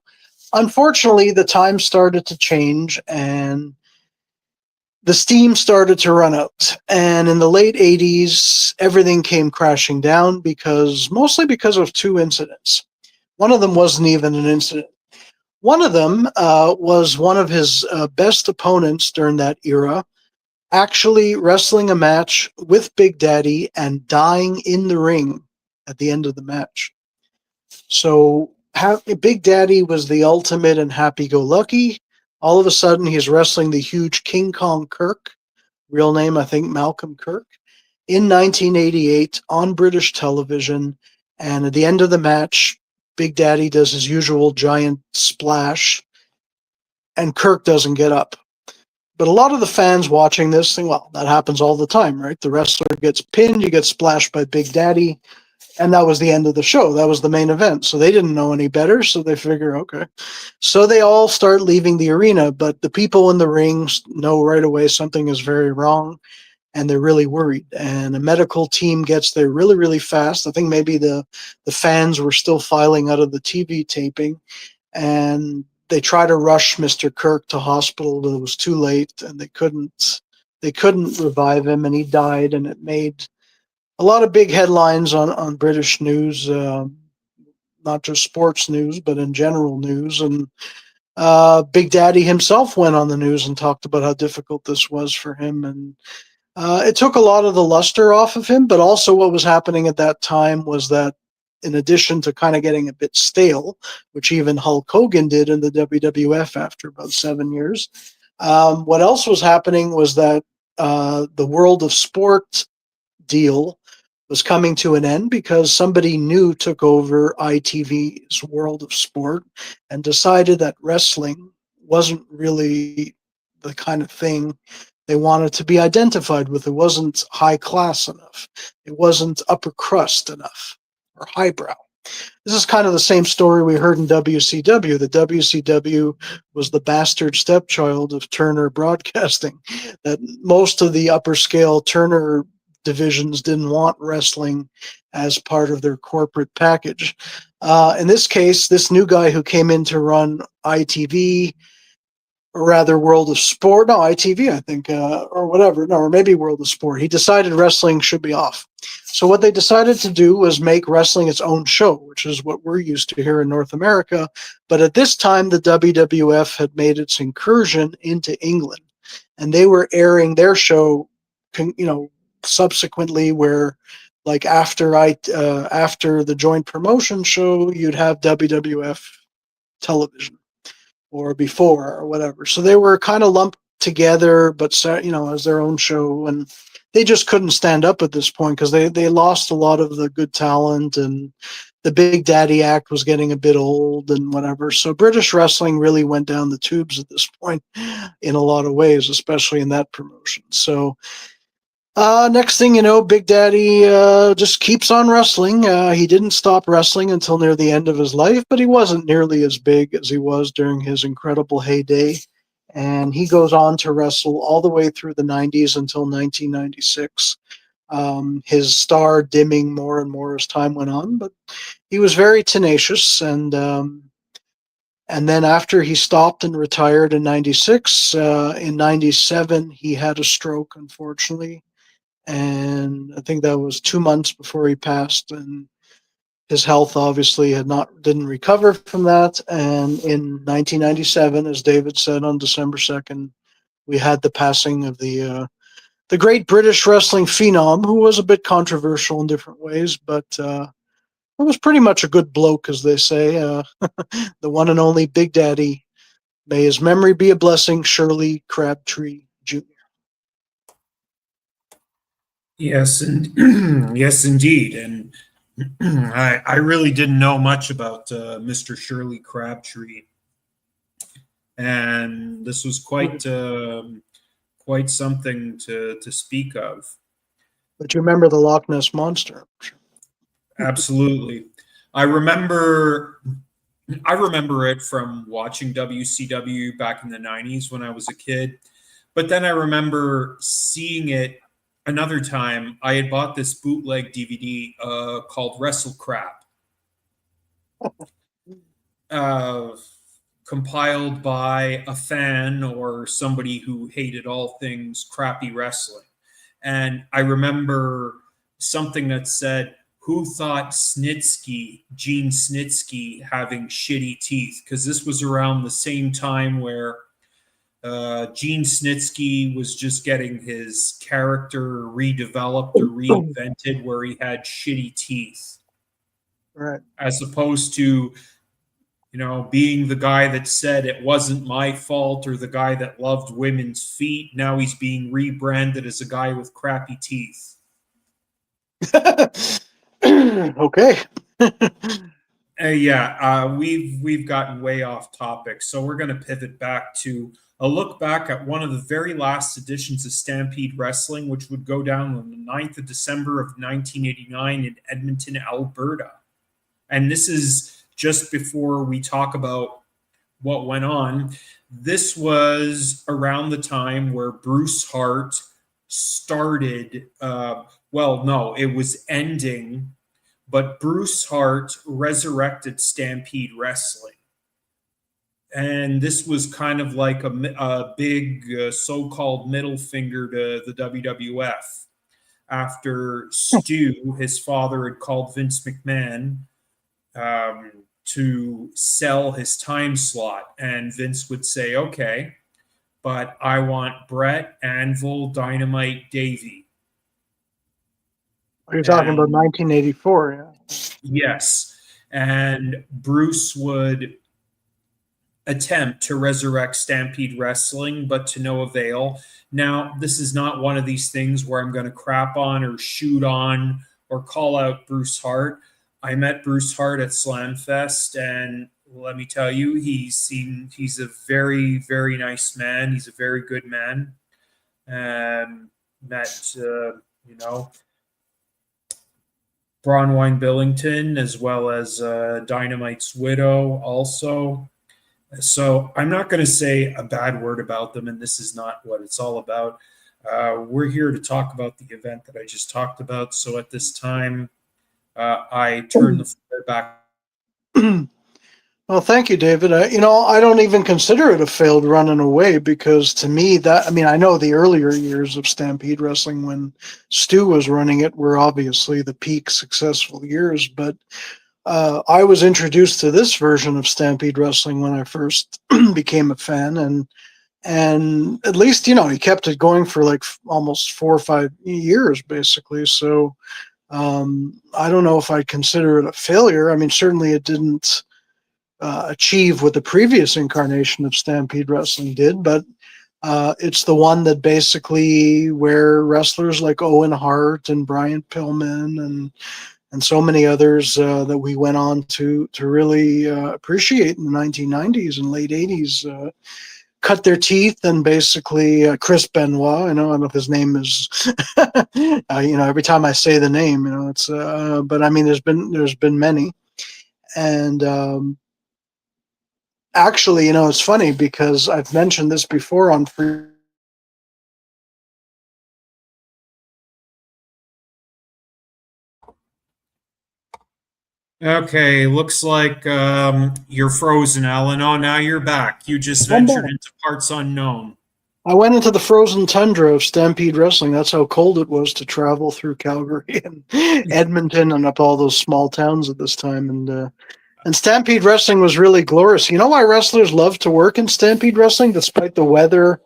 Speaker 2: Unfortunately, the times started to change and the steam started to run out. And in the late 80s, everything came crashing down mostly because of two incidents. One of them wasn't even an incident. One of them was one of his best opponents during that era actually wrestling a match with Big Daddy and dying in the ring at the end of the match. So Big Daddy was the ultimate in happy-go-lucky. All of a sudden, he's wrestling the huge King Kong Kirk, real name, I think, Malcolm Kirk, in 1988 on British television. And at the end of the match, Big Daddy does his usual giant splash, and Kirk doesn't get up. But a lot of the fans watching this think, well, that happens all the time, right? The wrestler gets pinned, you get splashed by Big Daddy, and that was the end of the show. That was the main event. So they didn't know any better, so they figure, okay. So they all start leaving the arena, but the people in the rings know right away something is very wrong, and they're really worried. And a medical team gets there really, really fast. I think maybe the fans were still filing out of the TV taping, and they try to rush Mr. Kirk to hospital, but it was too late, and they couldn't revive him, and he died, and it made a lot of big headlines on British news, not just sports news, but in general news. And Big Daddy himself went on the news and talked about how difficult this was for him. And it took a lot of the luster off of him, but also what was happening at that time was that in addition to kind of getting a bit stale, which even Hulk Hogan did in the WWF after about 7 years, what else was happening was that the World of Sport deal was coming to an end because somebody new took over ITV's World of Sport and decided that wrestling wasn't really the kind of thing they wanted to be identified with. It wasn't high class enough. It wasn't upper crust enough. or highbrow. This is kind of the same story we heard in WCW. The WCW was the bastard stepchild of Turner Broadcasting. That most of the upper scale Turner divisions didn't want wrestling as part of their corporate package. In this case, this new guy who came in to run ITV, or rather World of Sport, no, ITV, I think, or whatever, no, or maybe World of Sport, he decided wrestling should be off. So what they decided to do was make wrestling its own show, which is what we're used to here in North America. But at this time, the WWF had made its incursion into England, and they were airing their show, subsequently, where like after the joint promotion show, you'd have WWF television, or before, or whatever. So they were kind of lumped together, but as their own show, and they just couldn't stand up at this point because they lost a lot of the good talent, and the Big Daddy act was getting a bit old and whatever. So British wrestling really went down the tubes at this point in a lot of ways, especially in that promotion. So next thing you know, Big Daddy just keeps on wrestling. He didn't stop wrestling until near the end of his life, but he wasn't nearly as big as he was during his incredible heyday. And he goes on to wrestle all the way through the 90s until 1996. His star dimming more and more as time went on, but he was very tenacious. And then after he stopped and retired in 96, in 97, he had a stroke, unfortunately. And I think that was 2 months before he passed, and his health obviously didn't recover from that. And in 1997, as David said, on December 2nd, we had the passing of the great British wrestling phenom, who was a bit controversial in different ways, but was pretty much a good bloke, as they say. The one and only Big Daddy. May his memory be a blessing, Shirley Crabtree Jr.
Speaker 1: Yes, and yes, indeed. And I really didn't know much about Mr. Shirley Crabtree, and this was quite something to speak of.
Speaker 2: But you remember the Loch Ness Monster?
Speaker 1: Absolutely, I remember. I remember it from watching WCW back in the 90s when I was a kid. But then I remember seeing it another time. I had bought this bootleg DVD called Wrestle Crap, uh, compiled by a fan or somebody who hated all things crappy wrestling. And I remember something that said, who thought Gene Snitsky, having shitty teeth? Because this was around the same time where Gene Snitsky was just getting his character redeveloped or reinvented, where he had shitty teeth.
Speaker 2: Right.
Speaker 1: As opposed to, being the guy that said it wasn't my fault, or the guy that loved women's feet. Now he's being rebranded as a guy with crappy teeth.
Speaker 2: Okay.
Speaker 1: We've gotten way off topic, so we're going to pivot back to a look back at one of the very last editions of Stampede Wrestling, which would go down on the 9th of December of 1989 in Edmonton, Alberta. And this is just before we talk about what went on. This was around the time where Bruce Hart started, it was ending, but Bruce Hart resurrected Stampede Wrestling. And this was kind of like a big so-called middle finger to the WWF. After Stu, his father, had called Vince McMahon to sell his time slot. And Vince would say, okay, but I want Brett, Anvil, Dynamite, Davey.
Speaker 2: You're talking about 1984, yeah.
Speaker 1: Yes. And Bruce would attempt to resurrect Stampede Wrestling, but to no avail. Now, this is not one of these things where I'm going to crap on or shoot on or call out Bruce Hart. I met Bruce Hart at Slamfest, and let me tell you, he's a very, very nice man. He's a very good man. Bronwyn Billington, as well as Dynamite's widow, also. So I'm not going to say a bad word about them, and this is not what it's all about. We're here to talk about the event that I just talked about. So at this time, I turn the floor back.
Speaker 2: Well, thank you, David. I don't even consider it a failed run in a way, because to me I know the earlier years of Stampede Wrestling when Stu was running it were obviously the peak successful years, but I was introduced to this version of Stampede Wrestling when I first became a fan, and at least, he kept it going for like almost 4 or 5 years, basically. So I don't know if I'd consider it a failure. I mean, certainly it didn't achieve what the previous incarnation of Stampede Wrestling did, but it's the one that basically where wrestlers like Owen Hart and Brian Pillman and so many others that we went on to really appreciate in the 1990s and late 80s cut their teeth, and basically Chris Benoit. I don't know if his name is, every time I say the name, it's. But I mean, there's been many, and actually, it's funny because I've mentioned this before on free.
Speaker 1: Okay, looks like you're frozen, Alan. Oh, now you're back. You just
Speaker 2: I'm
Speaker 1: ventured
Speaker 2: back.
Speaker 1: into parts unknown.
Speaker 2: I went into the frozen tundra of Stampede Wrestling. That's how cold it was to travel through Calgary and Edmonton and up all those small towns at this time. And Stampede Wrestling was really glorious. You know why wrestlers love to work in Stampede Wrestling, despite the weather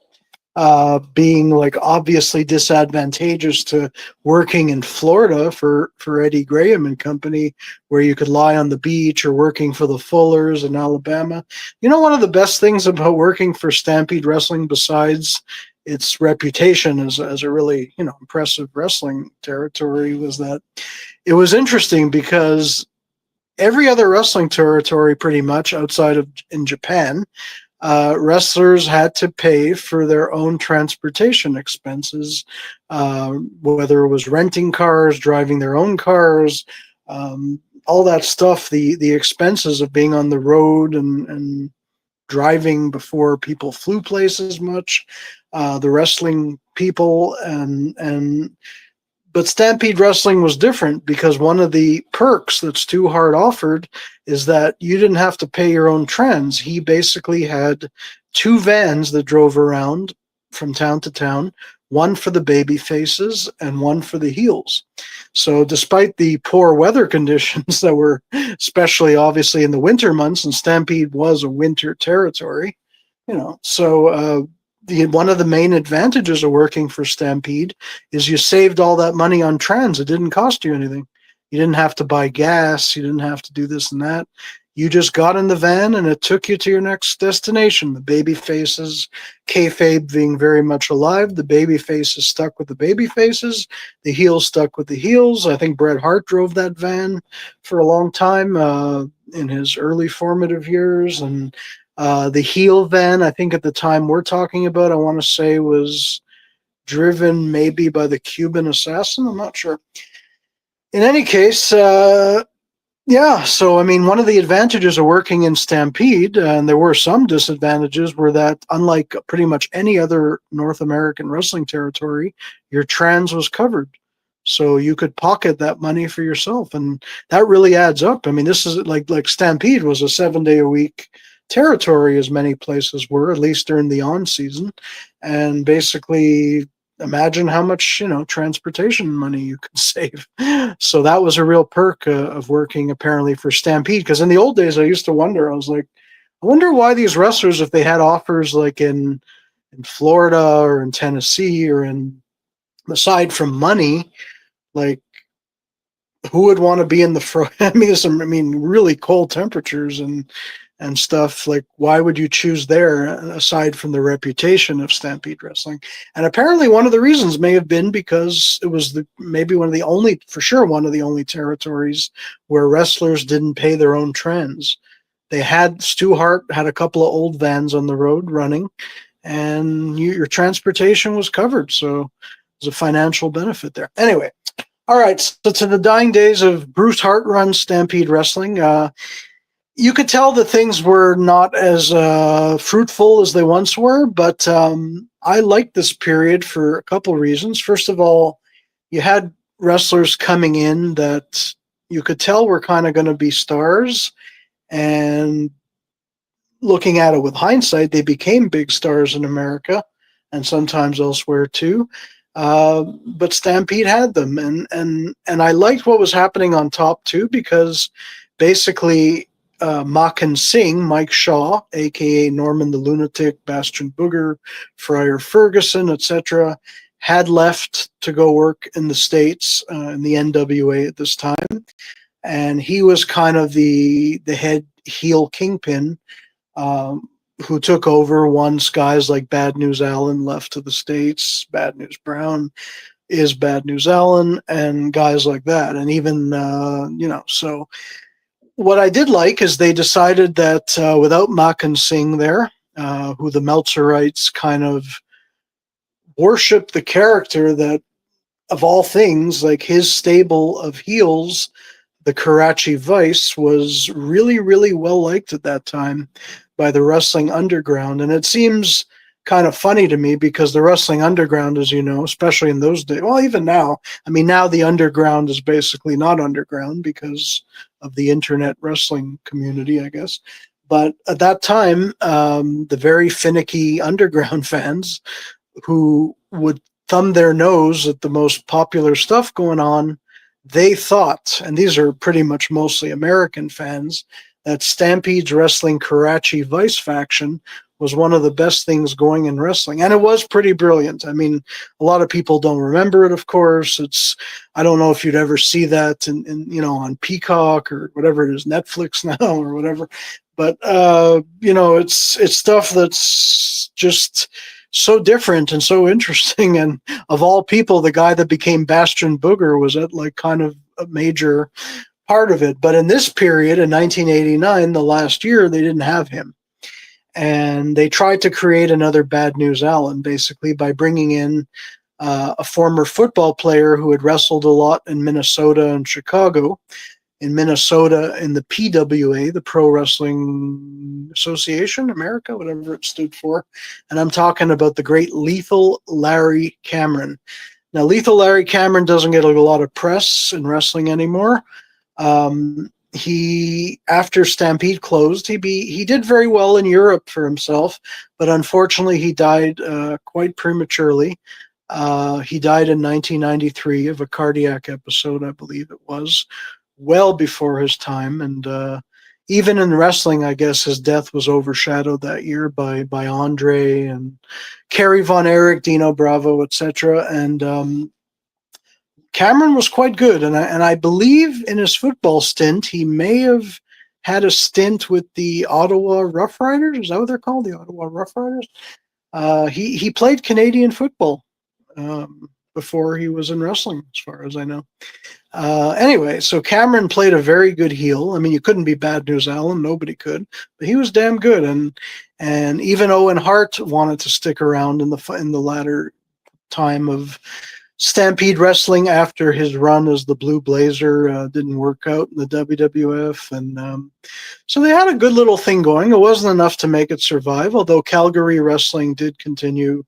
Speaker 2: being like obviously disadvantageous to working in Florida for Eddie Graham and company, where you could lie on the beach, or working for the Fullers in Alabama. One of the best things about working for Stampede Wrestling, besides its reputation as a really impressive wrestling territory, was that it was interesting because every other wrestling territory, pretty much outside of in Japan, wrestlers had to pay for their own transportation expenses, whether it was renting cars, driving their own cars, all that stuff. The expenses of being on the road and driving before people flew places much. The wrestling people and but Stampede Wrestling was different, because one of the perks that Stu Hart offered is that you didn't have to pay your own trans. He basically had 2 vans that drove around from town to town, one for the baby faces and one for the heels. So despite the poor weather conditions that were, especially obviously in the winter months, and Stampede was a winter territory, so one of the main advantages of working for Stampede is you saved all that money on trans. It didn't cost you anything. You didn't have to buy gas. You didn't have to do this and that. You just got in the van and it took you to your next destination. The baby faces, kayfabe being very much alive. The baby faces stuck with the baby faces. The heels stuck with the heels. I think Bret Hart drove that van for a long time in his early formative years. And the heel van, I think at the time we're talking about, I want to say was driven maybe by the Cuban Assassin. I'm not sure. In any case, yeah. So, I mean, one of the advantages of working in Stampede, and there were some disadvantages, were that unlike pretty much any other North American wrestling territory, your trans was covered. So you could pocket that money for yourself. And that really adds up. I mean, this is like Stampede was a 7-day-a-week territory, as many places were, at least during the on season. And basically, imagine how much transportation money you could save. So that was a real perk of working apparently for Stampede, because in the old days I used to wonder, I was like, I wonder why these wrestlers, if they had offers like in Florida or in Tennessee or in, aside from money, like who would want to be in the I mean really cold temperatures and stuff, like why would you choose there aside from the reputation of Stampede Wrestling? And apparently one of the reasons may have been because it was maybe one of the only, for sure, one of the only territories where wrestlers didn't pay their own trans. They had, Stu Hart had a couple of old vans on the road running, and your transportation was covered. So there's a financial benefit there. Anyway, All right, so to the dying days of Bruce Hart run Stampede Wrestling, you could tell that things were not as fruitful as they once were, but I liked this period for a couple reasons. First of all, you had wrestlers coming in that you could tell were kind of going to be stars, and looking at it with hindsight, they became big stars in America and sometimes elsewhere too. But Stampede had them, and I liked what was happening on top too, because basically Makan Singh, Mike Shaw, aka Norman the Lunatic, Bastion Booger, Friar Ferguson, etc., had left to go work in the States in the NWA at this time, and he was kind of the head heel kingpin, who took over once guys like Bad News Allen left to the States. Bad News Brown is Bad News Allen, and guys like that. And even, so what I did like is they decided that without Makan Singh there, who the Meltzerites kind of worship the character that, of all things, like his stable of heels, the Karachi Vice, was really, really well liked at that time by the wrestling underground. And it seems kind of funny to me because the wrestling underground, as you know, especially in those days, well, even now, I mean, now the underground is basically not underground because of the internet wrestling community, I guess. But at that time, the very finicky underground fans who would thumb their nose at the most popular stuff going on, they thought, and these are pretty much mostly American fans, that Stampede's Wrestling Karachi Vice faction was one of the best things going in wrestling. And it was pretty brilliant. I mean, a lot of people don't remember it, of course. I don't know if you'd ever see that on Peacock or whatever it is, Netflix now or whatever. But, it's stuff that's just so different and so interesting. And of all people, the guy that became Bastion Booger was at like kind of a major part of it. But in this period, in 1989, the last year, they didn't have him. And they tried to create another Bad News Allen, basically, by bringing in a former football player who had wrestled a lot in Minnesota and Chicago. In Minnesota, in the PWA, the Pro Wrestling Association, America, whatever it stood for. And I'm talking about the great Lethal Larry Cameron. Now, Lethal Larry Cameron doesn't get a lot of press in wrestling anymore. He, after Stampede closed, he did very well in Europe for himself, but unfortunately he died quite prematurely. He died in 1993 of a cardiac episode, I believe it was, well before his time. And even in wrestling, I guess his death was overshadowed that year by Andre and Kerry Von Erich, Dino Bravo, etc. And Cameron was quite good, and I believe in his football stint, he may have had a stint with the Ottawa Rough Riders. Is that what they're called, the Ottawa Rough Riders? He played Canadian football before he was in wrestling, as far as I know. Anyway, so Cameron played a very good heel. I mean, you couldn't be Bad News Allen, nobody could, but he was damn good. And even Owen Hart wanted to stick around in the latter time of Stampede Wrestling after his run as the Blue Blazer didn't work out in the WWF. And so they had a good little thing going. It wasn't enough to make it survive, although Calgary Wrestling did continue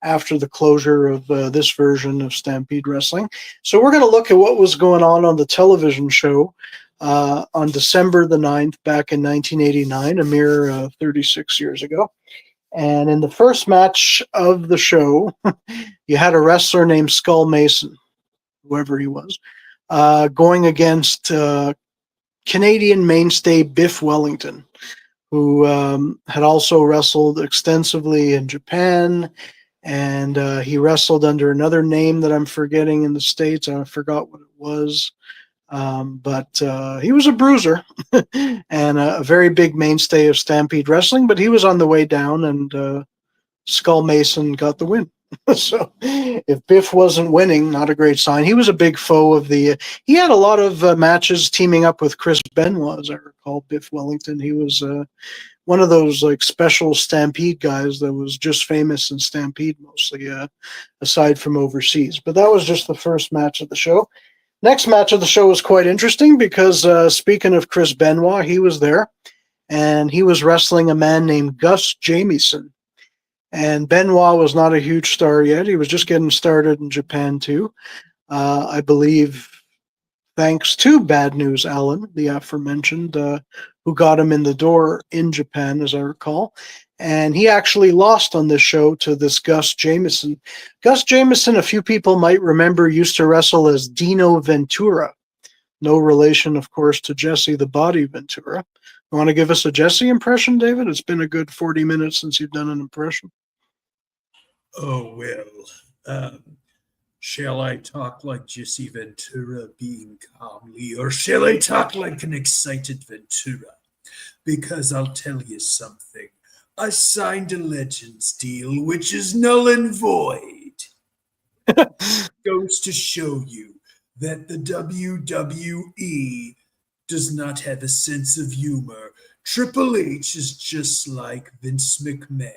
Speaker 2: after the closure of this version of Stampede Wrestling. So we're going to look at what was going on the television show on December the 9th back in 1989, a mere 36 years ago. And in the first match of the show, you had a wrestler named Skull Mason, whoever he was, going against Canadian mainstay Biff Wellington, who had also wrestled extensively in Japan. And he wrestled under another name that I'm forgetting in the States. I forgot what it was. But he was a bruiser and a very big mainstay of Stampede Wrestling, but he was on the way down, and Skull Mason got the win. So if Biff wasn't winning, not a great sign. He was a big foe of he had a lot of matches teaming up with Chris Benoit, as I recall, Biff Wellington. He was one of those like special Stampede guys that was just famous in Stampede mostly, aside from overseas. But that was just the first match of the show. Next match of the show was quite interesting because speaking of Chris Benoit, he was there and he was wrestling a man named Gus Jamieson. And Benoit was not a huge star yet. He was just getting started in Japan too. I believe thanks to Bad News Allen, the aforementioned, who got him in the door in Japan, as I recall. And he actually lost on this show to this Gus Jamieson. Gus Jamieson, a few people might remember, used to wrestle as Dino Ventura. No relation, of course, to Jesse the Body Ventura. You want to give us a Jesse impression, David? It's been a good 40 minutes since you've done an impression.
Speaker 1: Oh, well, shall I talk like Jesse Ventura being calmly, or shall I talk like an excited Ventura? Because I'll tell you something. I signed a Legends deal, which is null and void. Goes to show you that the WWE does not have a sense of humor. Triple H is just like Vince McMahon.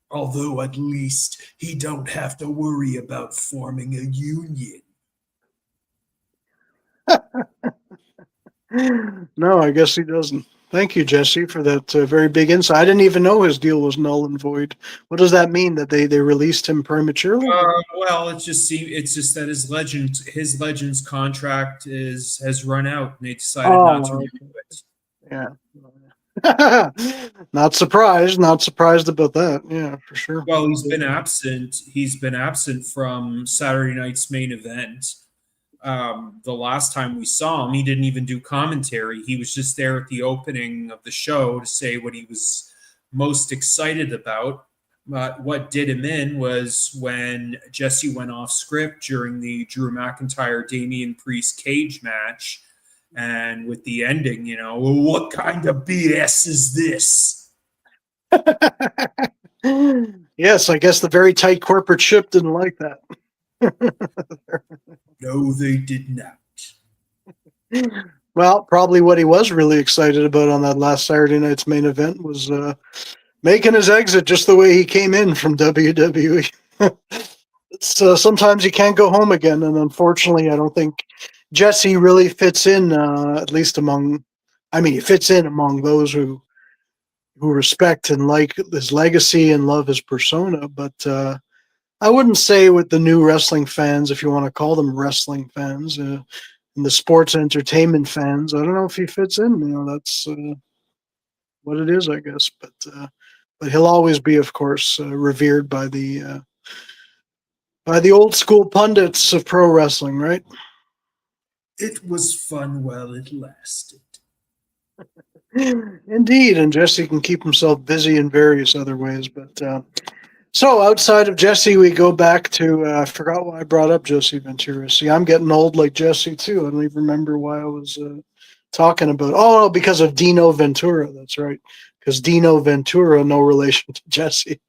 Speaker 1: Although at least he don't have to worry about forming a union.
Speaker 2: No, I guess he doesn't. Thank you, Jesse, for that very big insight. I didn't even know his deal was null and void. What does that mean? That they released him prematurely?
Speaker 1: Well, it's just that his Legends contract has run out, and they decided not to renew it.
Speaker 2: Yeah. Not surprised about that. Yeah, for sure.
Speaker 1: Well, he's been absent. He's been absent from Saturday night's main event. The last time we saw him, he didn't even do commentary. He was just there at the opening of the show to say what he was most excited about. But what did him in was when Jesse went off script during the Drew McIntyre Damian Priest cage match. And with the ending, what kind of BS is this?
Speaker 2: Yes, I guess the very tight corporate ship didn't like that.
Speaker 1: No, they did not.
Speaker 2: Well, probably what he was really excited about on that last Saturday night's main event was making his exit just the way he came in from WWE. Sometimes you can't go home again, and unfortunately, I don't think Jesse really fits in, at least he fits in among those who respect and like his legacy and love his persona, but I wouldn't say with the new wrestling fans, if you want to call them wrestling fans, and the sports entertainment fans, I don't know if he fits in. That's what it is, I guess. But he'll always be, of course, revered by the old school pundits of pro wrestling, right?
Speaker 1: It was fun while it lasted.
Speaker 2: Indeed, and Jesse can keep himself busy in various other ways. But so outside of Jesse, we go back to I forgot why I brought up Jesse Ventura. See, I'm getting old like Jesse too. I don't even remember why I was talking about. Oh, because of Dino Ventura. That's right. Because Dino Ventura, no relation to Jesse,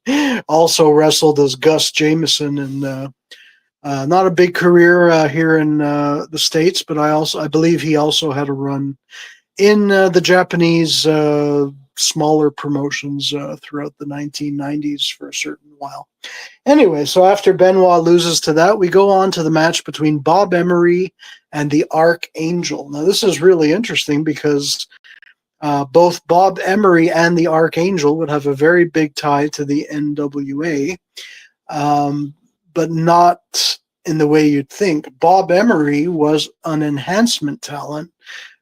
Speaker 2: also wrestled as Gus Jamieson, and not a big career here in the States, but I believe he also had a run in the Japanese smaller promotions throughout the 1990s for a certain while. Anyway, so after Benoit loses to that, we go on to the match between Bob Emery and the Archangel. Now, this is really interesting because both Bob Emery and the Archangel would have a very big tie to the NWA, but not in the way you'd think. Bob Emery was an enhancement talent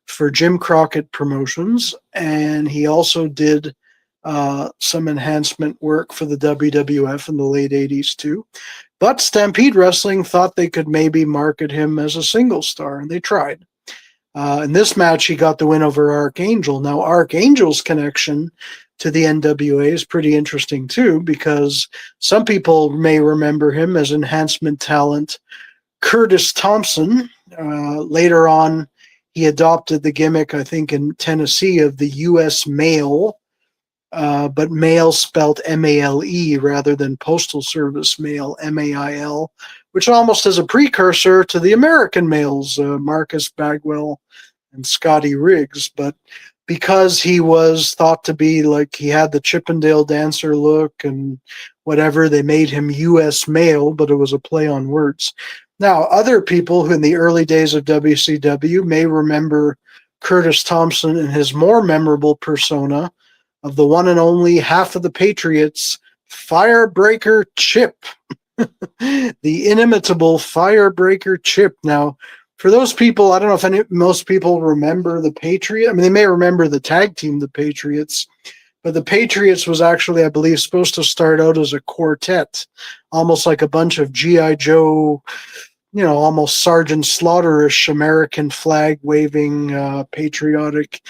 Speaker 2: for Jim Crockett Promotions, and he also did some enhancement work for the WWF in the late 80s too. But Stampede Wrestling thought they could maybe market him as a single star, and they tried. In this match, he got the win over Archangel. Now, Archangel's connection to the NWA is pretty interesting too, because some people may remember him as enhancement talent Curtis Thompson. Later on, he adopted the gimmick, I think, in Tennessee of the U.S. Mail, but mail spelled M-A-L-E rather than Postal Service Mail, M-A-I-L, which almost is a precursor to the American Mails, Marcus Bagwell and Scotty Riggs. But because he was thought to be like he had the Chippendale dancer look and whatever, they made him U.S. Mail, but it was a play on words. Now, other people who in the early days of WCW may remember Curtis Thompson and his more memorable persona of the one and only half of the Patriots, Firebreaker Chip. The inimitable Firebreaker Chip. Now, for those people, I don't know if most people remember the Patriots. I mean, they may remember the tag team, the Patriots, but the Patriots was actually, I believe, supposed to start out as a quartet, almost like a bunch of G.I. Joe, almost Sergeant Slaughterish American flag waving patriotic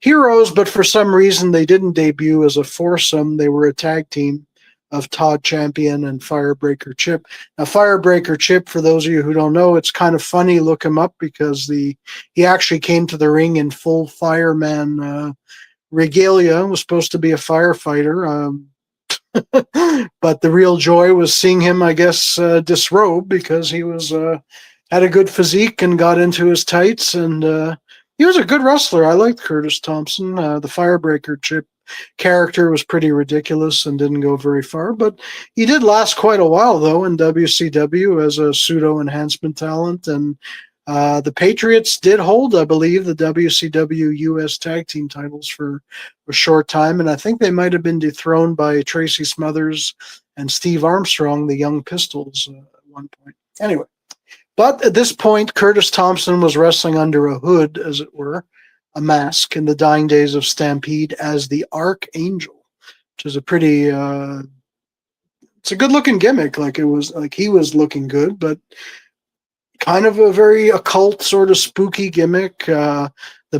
Speaker 2: heroes. But for some reason, they didn't debut as a foursome. They were a tag team of Todd Champion and Firebreaker Chip. Now, Firebreaker Chip, for those of you who don't know, it's kind of funny. Look him up because he actually came to the ring in full fireman regalia. Was supposed to be a firefighter. But the real joy was seeing him, I guess, disrobe because he was had a good physique and got into his tights, and he was a good wrestler. I liked Curtis Thompson. The Firebreaker Chip character was pretty ridiculous and didn't go very far, but he did last quite a while, though, in WCW as a pseudo enhancement talent. And the Patriots did hold, I believe, the WCW US tag team titles for a short time, and I think they might have been dethroned by Tracy Smothers and Steve Armstrong, the Young Pistols, at one point. Anyway, but at this point, Curtis Thompson was wrestling under a hood, as it were, a mask, in the dying days of Stampede as the Archangel, which is a pretty it's a good looking gimmick. Like he was looking good, but kind of a very occult sort of spooky gimmick. The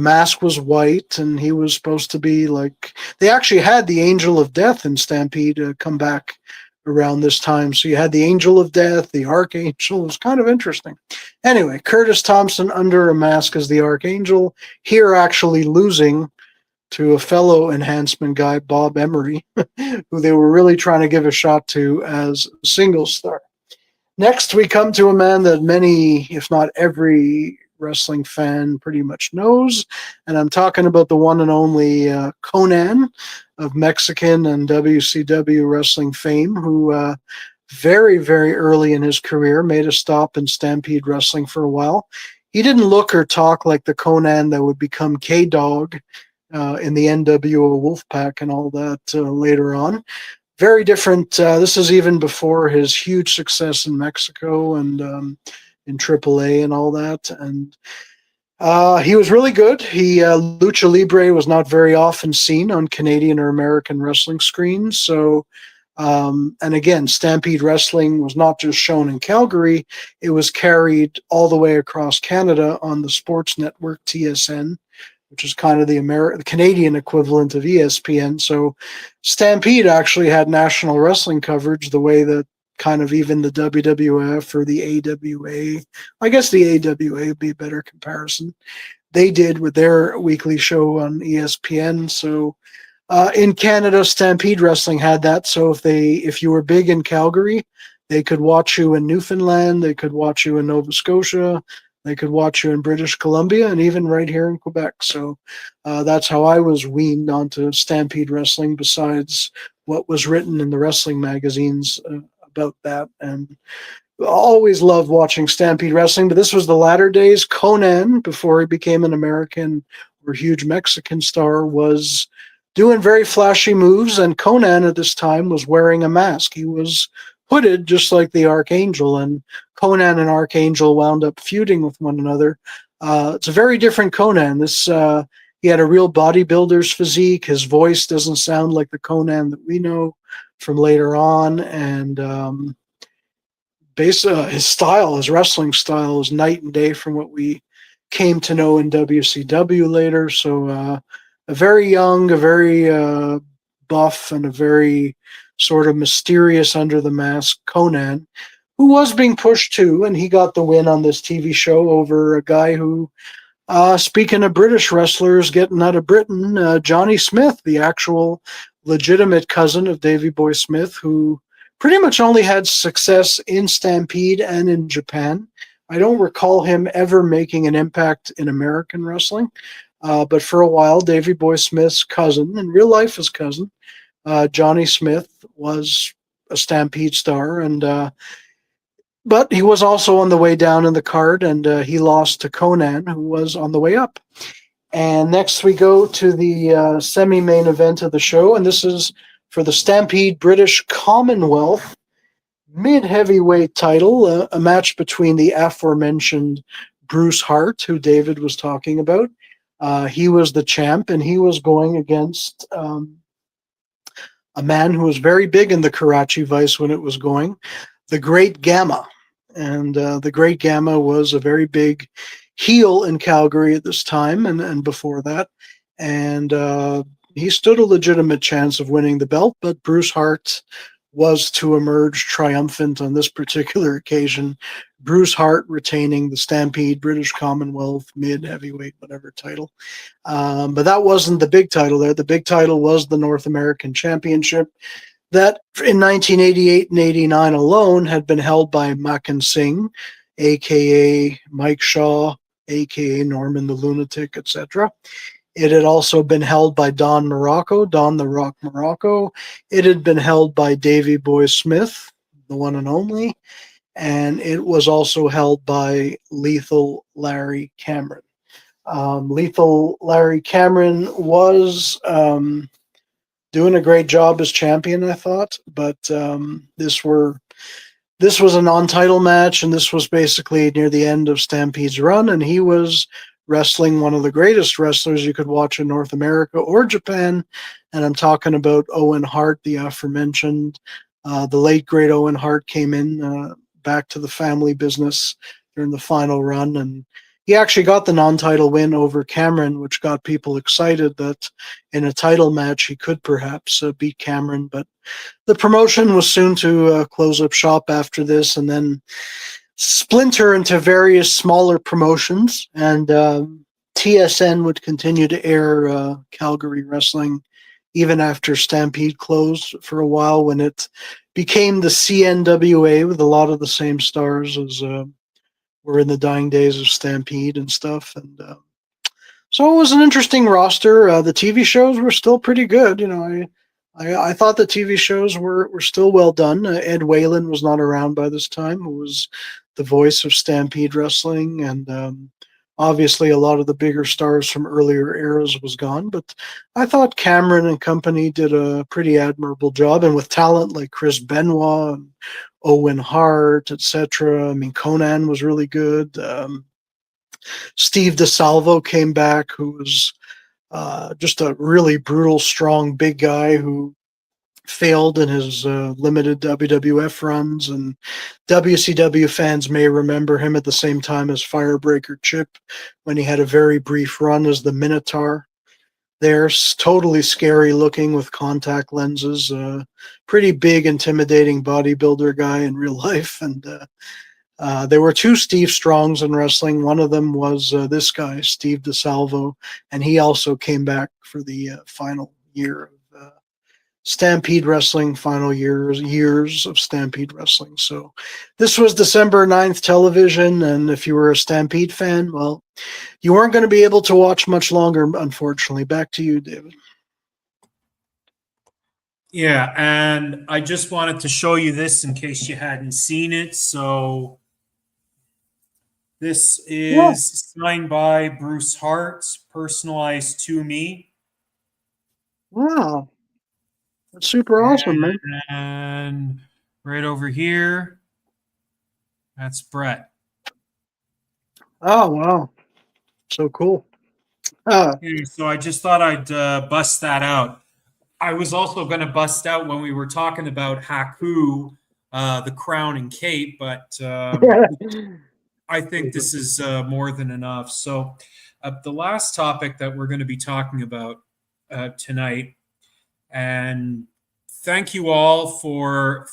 Speaker 2: mask was white, and he was supposed to be like, they actually had the Angel of Death in Stampede come back around this time. So you had the Angel of Death, the Archangel. It was kind of interesting. Anyway, Curtis Thompson under a mask as the Archangel, here actually losing to a fellow enhancement guy, Bob Emery, who they were really trying to give a shot to as a single star. Next, we come to a man that many, if not every, wrestling fan pretty much knows, and I'm talking about the one and only Konnan of Mexican and WCW wrestling fame, who very, very early in his career made a stop in Stampede Wrestling for a while. He didn't look or talk like the Konnan that would become K-Dog in the NWO Wolfpack and all that later on. Very different. This is even before his huge success in Mexico and in AAA and all that. And he was really good. Lucha Libre was not very often seen on Canadian or American wrestling screens. So, and again, Stampede Wrestling was not just shown in Calgary. It was carried all the way across Canada on the sports network TSN, which is kind of the Canadian equivalent of ESPN. So Stampede actually had national wrestling coverage the way that kind of even the WWF or the AWA, I guess the AWA would be a better comparison, they did with their weekly show on ESPN. So in Canada, Stampede Wrestling had that. So if you were big in Calgary, they could watch you in Newfoundland, they could watch you in Nova Scotia, they could watch you in British Columbia, and even right here in Quebec. So that's how I was weaned onto Stampede Wrestling, besides what was written in the wrestling magazines about that. And I always loved watching Stampede Wrestling, but this was the latter days. Konnan, before he became an American or huge Mexican star, was doing very flashy moves, and Konnan at this time was wearing a mask. He was hooded just like the Archangel, and Konnan and Archangel wound up feuding with one another. It's a very different Konnan. He had a real bodybuilder's physique. His voice doesn't sound like the Konnan that we know from later on, and his style, his wrestling style, is night and day from what we came to know in WCW later. So a very young, a very buff, and a very sort of mysterious under the mask Konnan, who was being pushed too, and he got the win on this TV show over a guy who, speaking of British wrestlers getting out of Britain, Johnny Smith, the actual legitimate cousin of Davey Boy Smith, who pretty much only had success in Stampede and in Japan. I don't recall him ever making an impact in American wrestling, but for a while, Davey Boy Smith's cousin, in real life his cousin, Johnny Smith, was a Stampede star, and but he was also on the way down in the card, and he lost to Conan, who was on the way up. And next we go to the semi-main event of the show, and this is for the Stampede British Commonwealth mid-heavyweight title, a match between the aforementioned Bruce Hart, who David was talking about. He was the champ, and he was going against a man who was very big in the Karachi Vice when it was going, the Great Gamma. And the Great Gamma was a very big heel in Calgary at this time and before that. And he stood a legitimate chance of winning the belt, but Bruce Hart was to emerge triumphant on this particular occasion. Bruce Hart retaining the Stampede British Commonwealth mid-heavyweight, whatever title. But that wasn't the big title there. The big title was the North American Championship that in 1988 and 89 alone had been held by Makan Singh, a.k.a. Mike Shaw, a.k.a. Norman the Lunatic, etc. It had also been held by Don Morocco, Don the Rock Morocco. It had been held by Davey Boy Smith, the one and only. And it was also held by Lethal Larry Cameron. Lethal Larry Cameron was doing a great job as champion, I thought. But this was a non-title match, and this was basically near the end of Stampede's run, and he was wrestling one of the greatest wrestlers you could watch in North America or Japan, and I'm talking about Owen Hart, the aforementioned. The late, great Owen Hart came in back to the family business during the final run, and he actually got the non-title win over Cameron, which got people excited that in a title match he could perhaps beat Cameron, but the promotion was soon to close up shop after this and then splinter into various smaller promotions, and TSN would continue to air Calgary wrestling even after Stampede closed for a while, when it became the CNWA with a lot of the same stars as were in the dying days of Stampede and stuff. And so it was an interesting roster. The TV shows were still pretty good. You know, I thought the TV shows were still well done. Ed Whalen was not around by this time, who was the voice of Stampede Wrestling, and obviously a lot of the bigger stars from earlier eras was gone. But I thought Cameron and company did a pretty admirable job, and with talent like Chris Benoit and Owen Hart, etc. I mean, Conan was really good. Steve DeSalvo came back, who was just a really brutal, strong, big guy who failed in his limited WWF runs, and WCW fans may remember him at the same time as Firebreaker Chip when he had a very brief run as the Minotaur. There, totally scary looking with contact lenses, pretty big, intimidating bodybuilder guy in real life. And there were two Steve Strongs in wrestling. One of them was this guy, Steve DeSalvo, and he also came back for the final year of Stampede Wrestling, final years of Stampede Wrestling. So this was December 9th television, and if you were a Stampede fan, well, you weren't going to be able to watch much longer, unfortunately. Back to you, David.
Speaker 1: Yeah, and I just wanted to show you this in case you hadn't seen it. So this is signed by Bruce Hart, personalized to me.
Speaker 2: Wow. That's super awesome, man.
Speaker 1: And right over here, that's Brett.
Speaker 2: Oh, wow. So cool.
Speaker 1: So I just thought I'd bust that out. I was also going to bust out when we were talking about Haku, the crown and cape, but I think this is more than enough. So the last topic that we're going to be talking about tonight, and thank you all for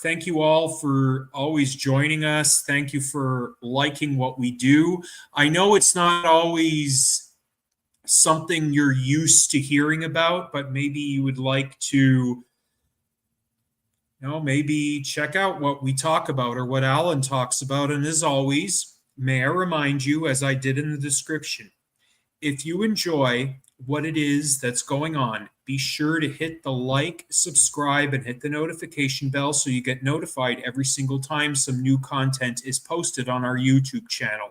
Speaker 1: always joining us. Thank you for liking what we do. I know it's not always something you're used to hearing about, but maybe you would like to, maybe check out what we talk about or what Alan talks about. And as always, may I remind you, as I did in the description, if you enjoy what it is that's going on, be sure to hit the like, subscribe, and hit the notification bell so you get notified every single time some new content is posted on our YouTube channel.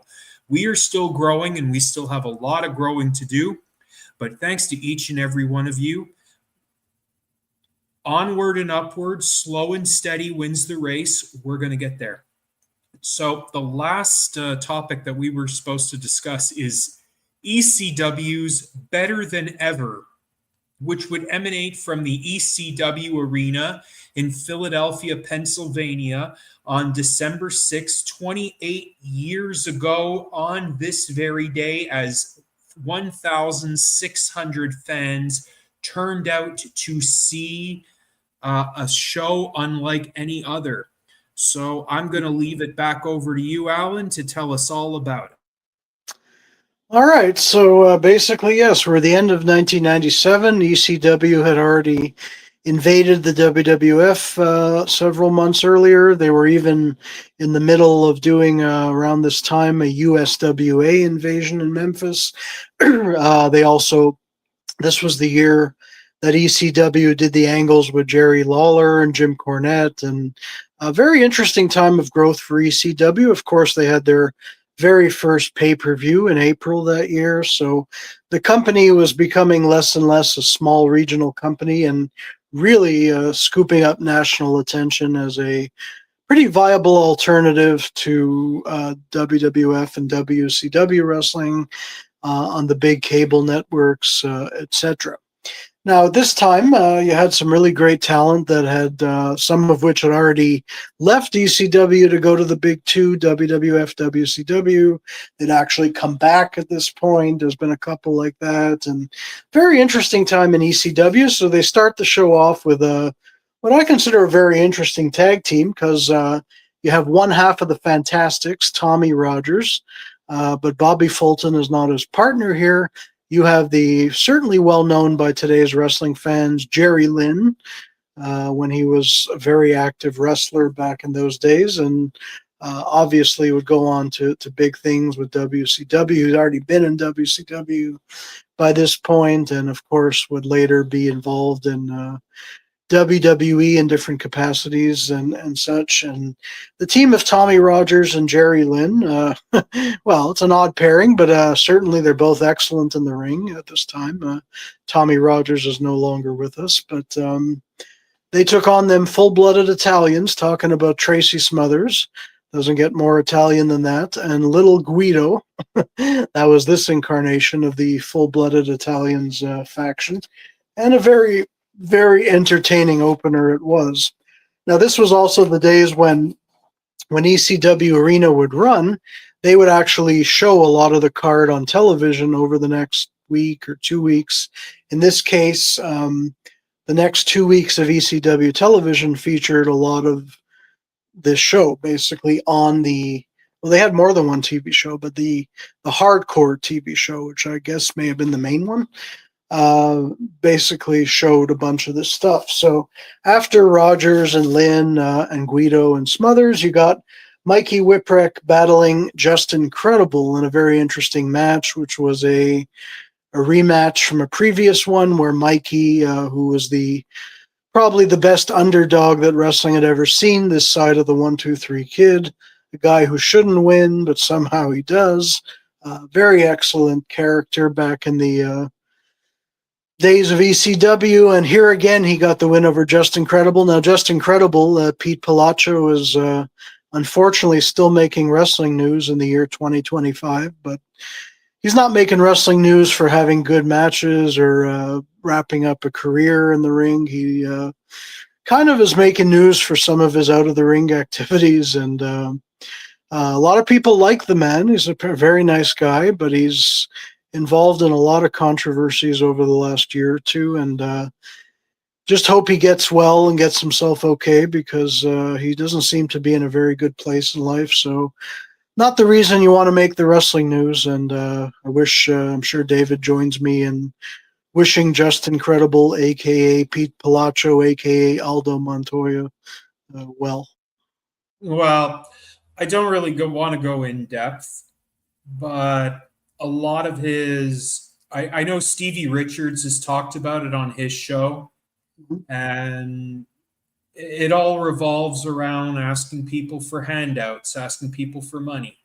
Speaker 1: We are still growing and we still have a lot of growing to do, but thanks to each and every one of you, onward and upward, slow and steady wins the race. We're going to get there. So the last topic that we were supposed to discuss is ECW's Better Than Ever, which would emanate from the ECW Arena in Philadelphia, Pennsylvania on December 6, 28 years ago on this very day, as 1,600 fans turned out to see a show unlike any other. So I'm going to leave it back over to you, Alan, to tell us all about it.
Speaker 2: All right, so basically, yes, we're at the end of 1997. ECW had already invaded the WWF several months earlier. They were even in the middle of doing, around this time, a USWA invasion in Memphis. They also, this was the year that ECW did the angles with Jerry Lawler and Jim Cornette, and a very interesting time of growth for ECW. Of course, they had their very first pay-per-view in April that year. So the company was becoming less and less a small regional company and really scooping up national attention as a pretty viable alternative to WWF and WCW wrestling on the big cable networks, etc. Now, this time, you had some really great talent that had, some of which had already left ECW to go to the big two, WWF, WCW. They'd actually come back at this point. There's been a couple like that. And very interesting time in ECW. So they start the show off with what I consider a very interesting tag team, because you have one half of the Fantastics, Tommy Rogers, but Bobby Fulton is not his partner here. You have the certainly well-known by today's wrestling fans, Jerry Lynn, when he was a very active wrestler back in those days, and obviously would go on to big things with WCW. He'd already been in WCW by this point, and of course would later be involved in WWE in different capacities and such. And the team of Tommy Rogers and Jerry Lynn, well, it's an odd pairing, but certainly they're both excellent in the ring at this time. Tommy Rogers is no longer with us, but they took on them full-blooded Italians, talking about Tracy Smothers. Doesn't get more Italian than that. And Little Guido, that was this incarnation of the full-blooded Italians faction. And a very entertaining opener it was. Now, this was also the days when ECW Arena would run, they would actually show a lot of the card on television over the next week or 2 weeks. In this case, the next 2 weeks of ECW television featured a lot of this show, basically on the, well, they had more than one TV show, but the hardcore TV show, which I guess may have been the main one, basically showed a bunch of this stuff. So after Rogers and Lynn and Guido and Smothers, you got Mikey Whipwreck battling Justin Credible in a very interesting match, which was a rematch from a previous one where Mikey, who was probably the best underdog that wrestling had ever seen this side of the 1-2-3 Kid, a guy who shouldn't win, but somehow he does. Very excellent character back in the days of ECW, and here again he got the win over Justin Credible. Now, Justin Credible, Pete Palaccio, is unfortunately still making wrestling news in the year 2025, but he's not making wrestling news for having good matches or wrapping up a career in the ring. He kind of is making news for some of his out-of-the-ring activities, and a lot of people like the man. He's a very nice guy, but he's involved in a lot of controversies over the last year or two, and just hope he gets well and gets himself okay, because he doesn't seem to be in a very good place in life. So not the reason you want to make the wrestling news, and I wish, I'm sure David joins me in wishing Justin Credible, a.k.a. Pete Palaccio, a.k.a. Aldo Montoya, well.
Speaker 1: Well, I don't really want to go in depth, but a lot of his I know Stevie Richards has talked about it on his show,
Speaker 2: Mhm.
Speaker 1: and it all revolves around asking people for handouts, asking people for money.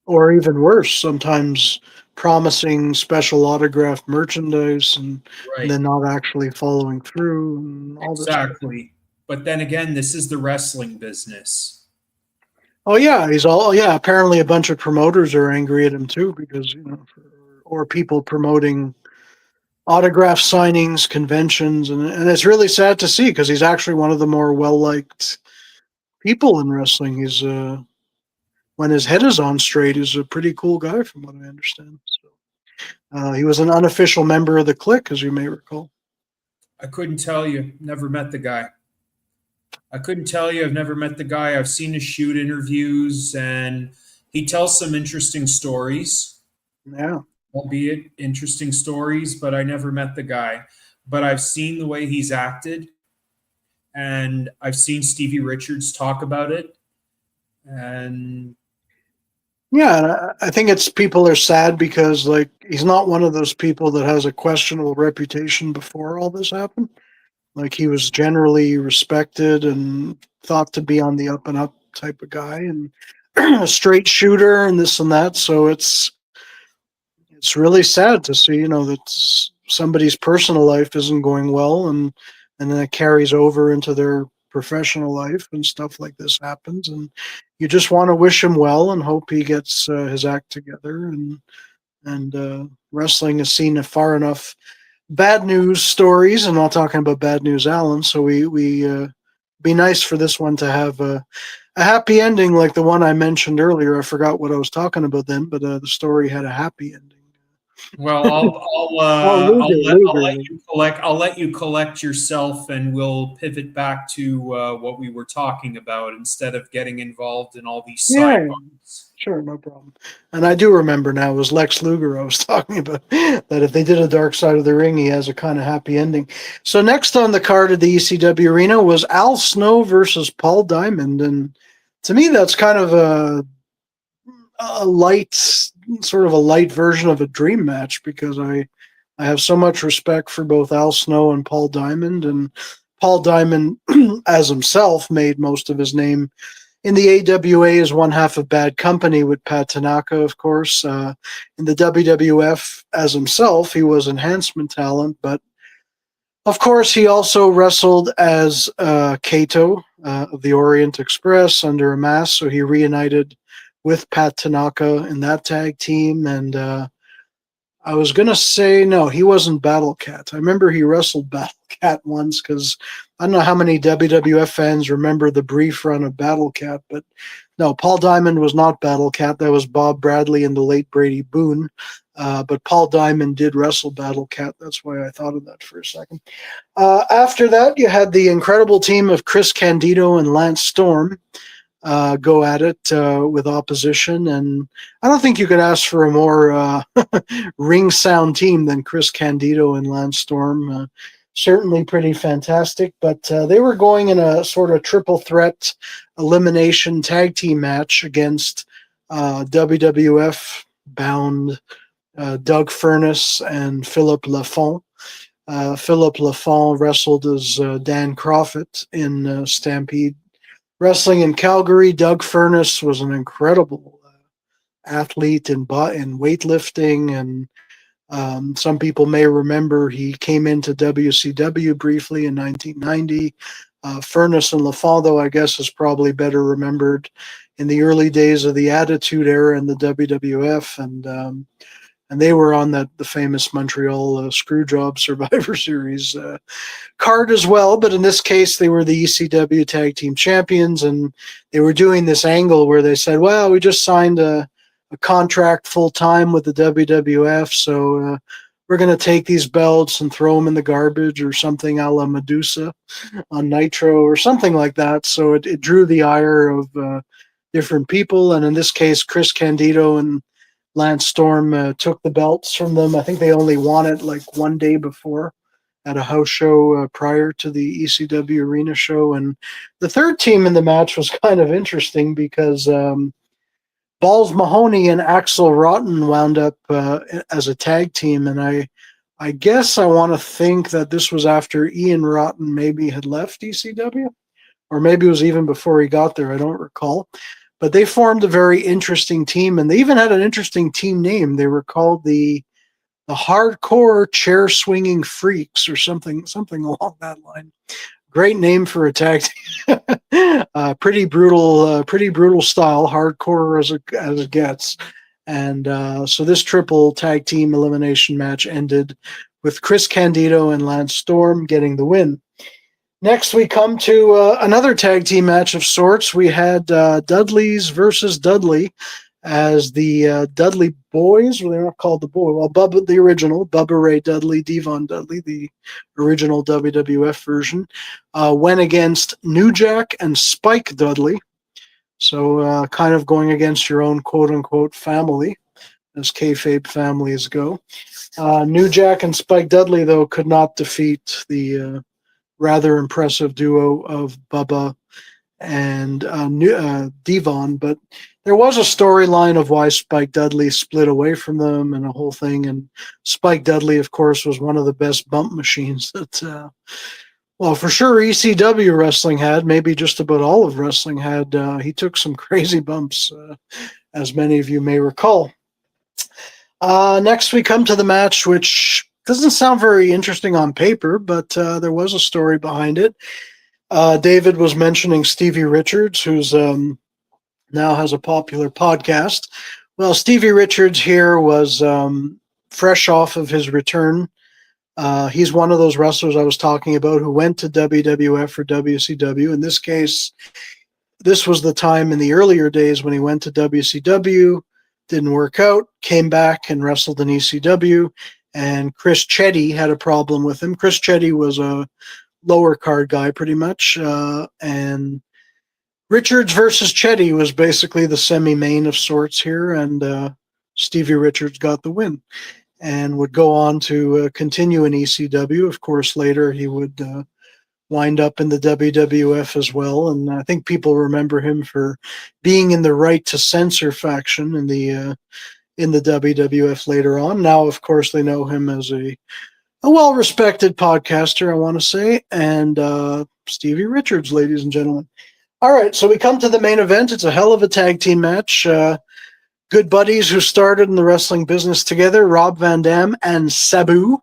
Speaker 2: Or even worse, sometimes promising special autographed merchandise and
Speaker 1: Right.
Speaker 2: then not actually following through and all this.
Speaker 1: Exactly. But then again, this is the wrestling business.
Speaker 2: Oh yeah, he's all yeah. Apparently, a bunch of promoters are angry at him too because or people promoting autograph signings, conventions, and it's really sad to see because he's actually one of the more well liked people in wrestling. He's when his head is on straight, he's a pretty cool guy from what I understand. So he was an unofficial member of the Clique, as you may recall.
Speaker 1: I couldn't tell you. Never met the guy. I couldn't tell you. I've never met the guy. I've seen his shoot interviews, and he tells some interesting stories,
Speaker 2: Yeah.
Speaker 1: albeit interesting stories, but I never met the guy. But I've seen the way he's acted, and I've seen Stevie Richards talk about it. And
Speaker 2: Yeah, and I think it's people are sad because like he's not one of those people that has a questionable reputation before all this happened. Like he was generally respected and thought to be on the up and up type of guy and a straight shooter and this and that. So it's really sad to see, that somebody's personal life isn't going well and then it carries over into their professional life and stuff like this happens and you just want to wish him well and hope he gets his act together and wrestling has seen far enough bad news stories. I'm not talking about bad news Allen, so we be nice for this one to have a happy ending like the one I mentioned earlier. I forgot what I was talking about then, but the story had a happy ending.
Speaker 1: well,
Speaker 2: Oh,
Speaker 1: I'll let
Speaker 2: Luger.
Speaker 1: you collect. I'll let you collect yourself, and we'll pivot back to what we were talking about instead of getting involved in all these
Speaker 2: Yeah,
Speaker 1: sidebars.
Speaker 2: sure, no problem. And I do remember now it was Lex Luger I was talking about. That if they did a Dark Side of the Ring, he has a kind of happy ending. So next on the card of the ECW arena was Al Snow versus Paul Diamond, and to me that's kind of a light, sort of a light version of a dream match because I have so much respect for both Al Snow and Paul Diamond, and Paul Diamond as himself made most of his name in the AWA as one half of Bad Company with Pat Tanaka, of course. In the WWF as himself, he was enhancement talent, but of course he also wrestled as Kato of the Orient Express under a mask, so he reunited with Pat Tanaka in that tag team. And I was going to say, no, he wasn't Battle Cat. I remember he wrestled Battle Cat once because I don't know how many WWF fans remember the brief run of Battle Cat, but no, Paul Diamond was not Battle Cat. That was Bob Bradley and the late Brady Boone. But Paul Diamond did wrestle Battle Cat. That's why I thought of that for a second. After that, you had the incredible team of Chris Candido and Lance Storm go at it with opposition. And I don't think you could ask for a more ring sound team than Chris Candido and Lance Storm. Certainly pretty fantastic, but they were going in a sort of triple threat elimination tag team match against WWF bound Doug Furnace and Philip Lafont. Philip Lafont wrestled as Dan Profit in Stampede Wrestling in Calgary. Doug Furnace was an incredible athlete in weightlifting, and some people may remember he came into WCW briefly in 1990. Furnace and Lafont, though, I guess is probably better remembered in the early days of the Attitude Era in the WWF, and they were on the famous Montreal Screwjob Survivor Series card as well. But in this case, they were the ECW Tag Team Champions, and they were doing this angle where they said, well, we just signed a contract full time with the WWF, so we're going to take these belts and throw them in the garbage or something a la Medusa on Nitro or something like that. So it drew the ire of different people. And in this case, Chris Candido and Lance Storm took the belts from them. I think they only won it like one day before at a house show prior to the ECW arena show. And the third team in the match was kind of interesting because Balls Mahoney and Axel Rotten wound up as a tag team, and I guess I want to think that this was after Ian Rotten maybe had left ECW, or maybe it was even before he got there. I don't recall. But they formed a very interesting team, and they even had an interesting team name. They were called the Hardcore Chair Swinging Freaks, or something along that line. Great name for a tag team. Pretty brutal style, hardcore as it gets. And so this triple tag team elimination match ended with Chris Candido and Lance Storm getting the win. Next, we come to another tag team match of sorts. We had Dudley's versus Dudley as the Dudley Boys. Well, they're not called the Boy. Well, Bubba, the original, Bubba Ray Dudley, Devon Dudley, the original WWF version, went against New Jack and Spike Dudley. So kind of going against your own quote-unquote family, as kayfabe families go. New Jack and Spike Dudley, though, could not defeat the rather impressive duo of Bubba and Devon, but there was a storyline of why Spike Dudley split away from them and a whole thing. And Spike Dudley, of course, was one of the best bump machines that, well, for sure ECW wrestling had, maybe just about all of wrestling had. He took some crazy bumps, as many of you may recall. Next, we come to the match, which doesn't sound very interesting on paper, but there was a story behind it. David was mentioning Stevie Richards, who's now has a popular podcast. Well, Stevie Richards here was fresh off of his return. He's one of those wrestlers I was talking about who went to WWF or WCW. In this case, this was the time in the earlier days when he went to WCW, didn't work out, came back and wrestled in ECW. And Chris Chetti had a problem with him. Chris Chetti was a lower card guy pretty much. And Richards versus Chetti was basically the semi-main of sorts here. And Stevie Richards got the win and would go on to continue in ECW. Of course, later he would wind up in the WWF as well. And I think people remember him for being in the Right to Censor faction in the WWF later on. Now, of course, they know him as a well-respected podcaster, I want to say, and Stevie Richards, ladies and gentlemen. All right, so we come to the main event. It's a hell of a tag team match. Good buddies who started in the wrestling business together, Rob Van Dam and Sabu,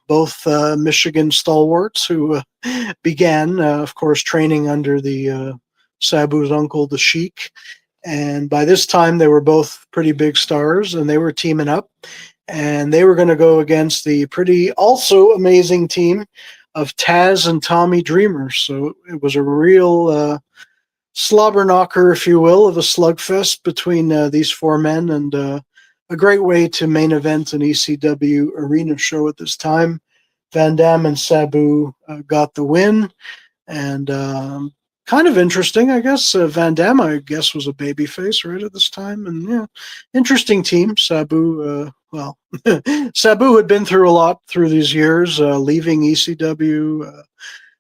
Speaker 2: both Michigan stalwarts who began, of course, training under the Sabu's uncle, the Sheik. And by this time, they were both pretty big stars, and they were teaming up. And they were going to go against the pretty also amazing team of Taz and Tommy Dreamer. So it was a real slobber knocker, if you will, of a slugfest between these four men, and a great way to main event an ECW arena show at this time. Van Dam and Sabu got the win, and kind of interesting, I guess. Van Dam, I guess, was a babyface right at this time, and yeah, interesting team. Sabu, well, Sabu had been through a lot through these years, leaving ECW,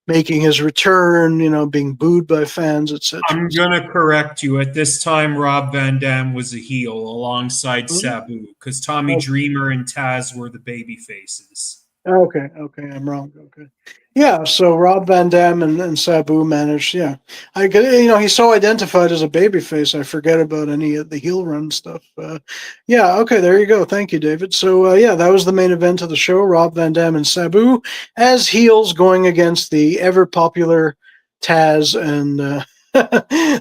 Speaker 2: making his return, being booed by fans, etc.
Speaker 1: I'm going to correct you. At this time, Rob Van Dam was a heel alongside Sabu, because Tommy Dreamer and Taz were the baby faces.
Speaker 2: Okay, I'm wrong. Okay. Yeah, so Rob Van Dam and Sabu managed, yeah. He's so identified as a babyface, I forget about any of the heel run stuff. Yeah, okay, there you go. Thank you, David. So, yeah, that was the main event of the show, Rob Van Dam and Sabu as heels going against the ever-popular Taz and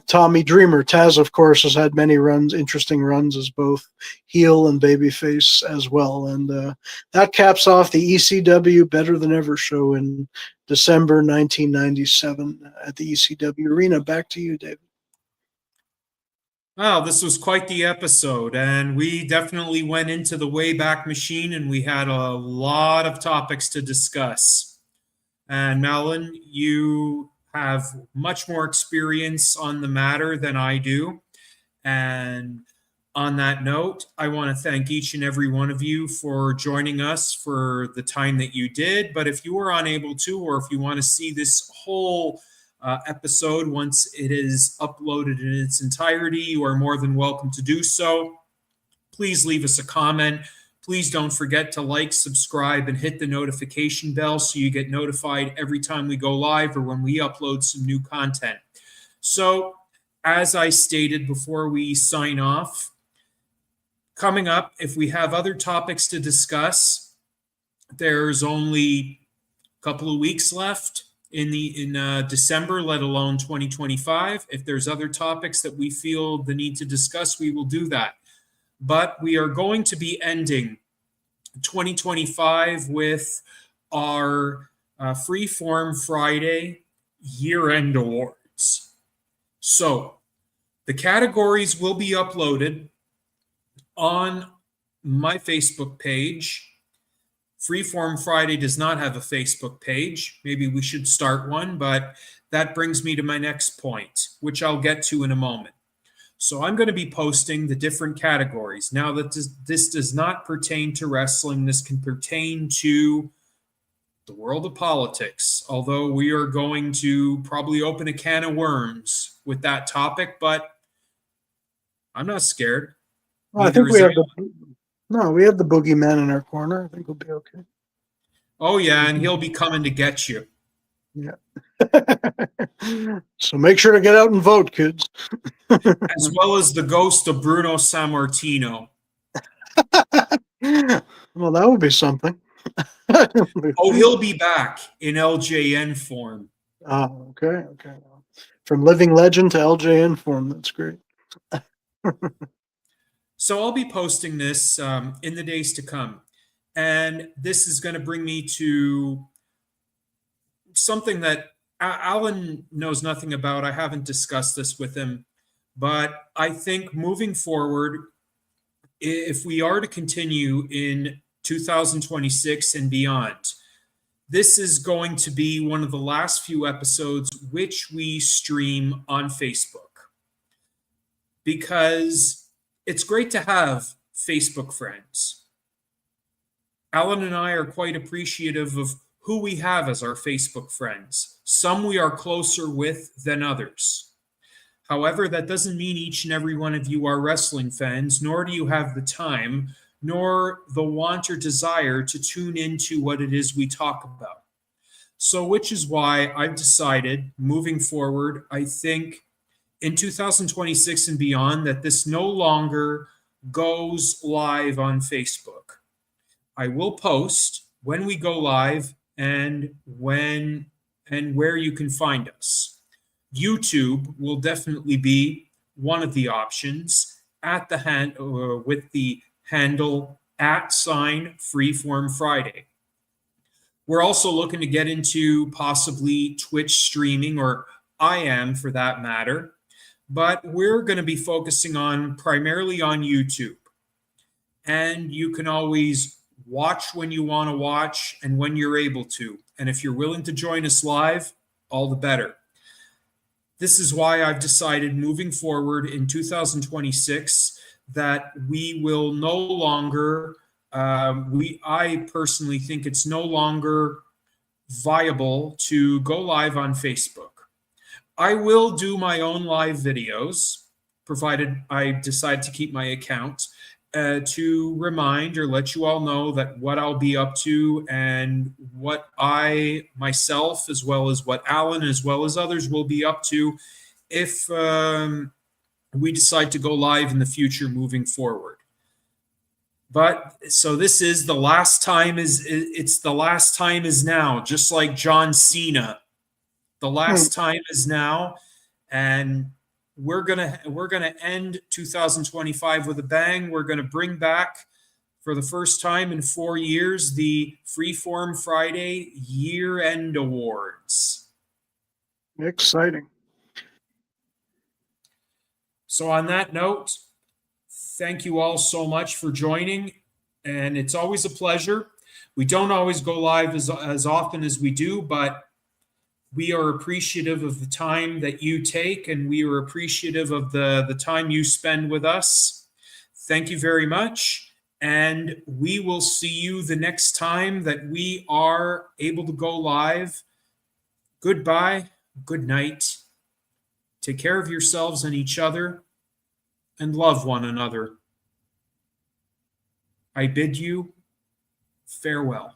Speaker 2: Tommy Dreamer. Taz, of course, has had many interesting runs as both heel and babyface as well. And that caps off the ECW Better Than Ever show in December 1997 at the ECW Arena. Back to you, David.
Speaker 1: Wow, this was quite the episode, and we definitely went into the Wayback Machine, and we had a lot of topics to discuss. And Malin, you have much more experience on the matter than I do. And on that note, I want to thank each and every one of you for joining us for the time that you did. But if you were unable to, or if you want to see this whole episode once it is uploaded in its entirety. You are more than welcome to do so. Please leave us a comment. Please don't forget to like, subscribe, and hit the notification bell so you get notified every time we go live or when we upload some new content. So, as I stated before we sign off, coming up, if we have other topics to discuss, there's only a couple of weeks left in December, let alone 2025. If there's other topics that we feel the need to discuss, we will do that. But we are going to be ending 2025 with our Freeform Friday year-end awards. So the categories will be uploaded on my Facebook page. Freeform Friday does not have a Facebook page. Maybe we should start one, but that brings me to my next point, which I'll get to in a moment. So I'm going to be posting the different categories. Now that this does not pertain to wrestling, this can pertain to the world of politics, although we are going to probably open a can of worms with that topic, but I'm not scared.
Speaker 2: Well, I think we have the boogeyman in our corner. I think we'll be okay.
Speaker 1: Oh, yeah, and he'll be coming to get you.
Speaker 2: Yeah. So make sure to get out and vote, kids.
Speaker 1: As well as the ghost of Bruno Sammartino.
Speaker 2: Well, that would be something.
Speaker 1: Oh, he'll be back in LJN form.
Speaker 2: Oh, okay. From living legend to LJN form. That's great.
Speaker 1: So I'll be posting this in the days to come. And this is going to bring me to something that Alan knows nothing about. I haven't discussed this with him. But I think moving forward, if we are to continue in 2026 and beyond, this is going to be one of the last few episodes which we stream on Facebook. Because it's great to have Facebook friends. Alan and I are quite appreciative of who we have as our Facebook friends. Some we are closer with than others. However, that doesn't mean each and every one of you are wrestling fans, nor do you have the time, nor the want or desire to tune into what it is we talk about. So, which is why I've decided, moving forward, I think in 2026 and beyond, that this no longer goes live on Facebook. I will post when we go live and when and where you can find us. YouTube will definitely be one of the options at the with the handle @Freeform Friday. We're also looking to get into possibly Twitch streaming, or I am for that matter, but we're going to be focusing on primarily on YouTube. And you can always watch when you want to watch and when you're able to. And if you're willing to join us live, all the better. This is why I've decided moving forward in 2026 that we will no longer, I personally think it's no longer viable to go live on Facebook. I will do my own live videos, provided I decide to keep my account, to remind or let you all know that what I'll be up to and what I myself, as well as what Alan, as well as others, will be up to if we decide to go live in the future moving forward. But so this is the last time it's the last time is now, just like John Cena. The last time is now, and we're gonna end 2025 with a bang. We're gonna bring back, for the first time in 4 years, the Freeform Friday year-end awards.
Speaker 2: Exciting.
Speaker 1: So on that note, thank you all so much for joining, and it's always a pleasure. We don't always go live as often as we do, but we are appreciative of the time that you take, and we are appreciative of the time you spend with us. Thank you very much, and we will see you the next time that we are able to go live. Goodbye good night. Take care of yourselves and each other, and love one another. I bid you farewell.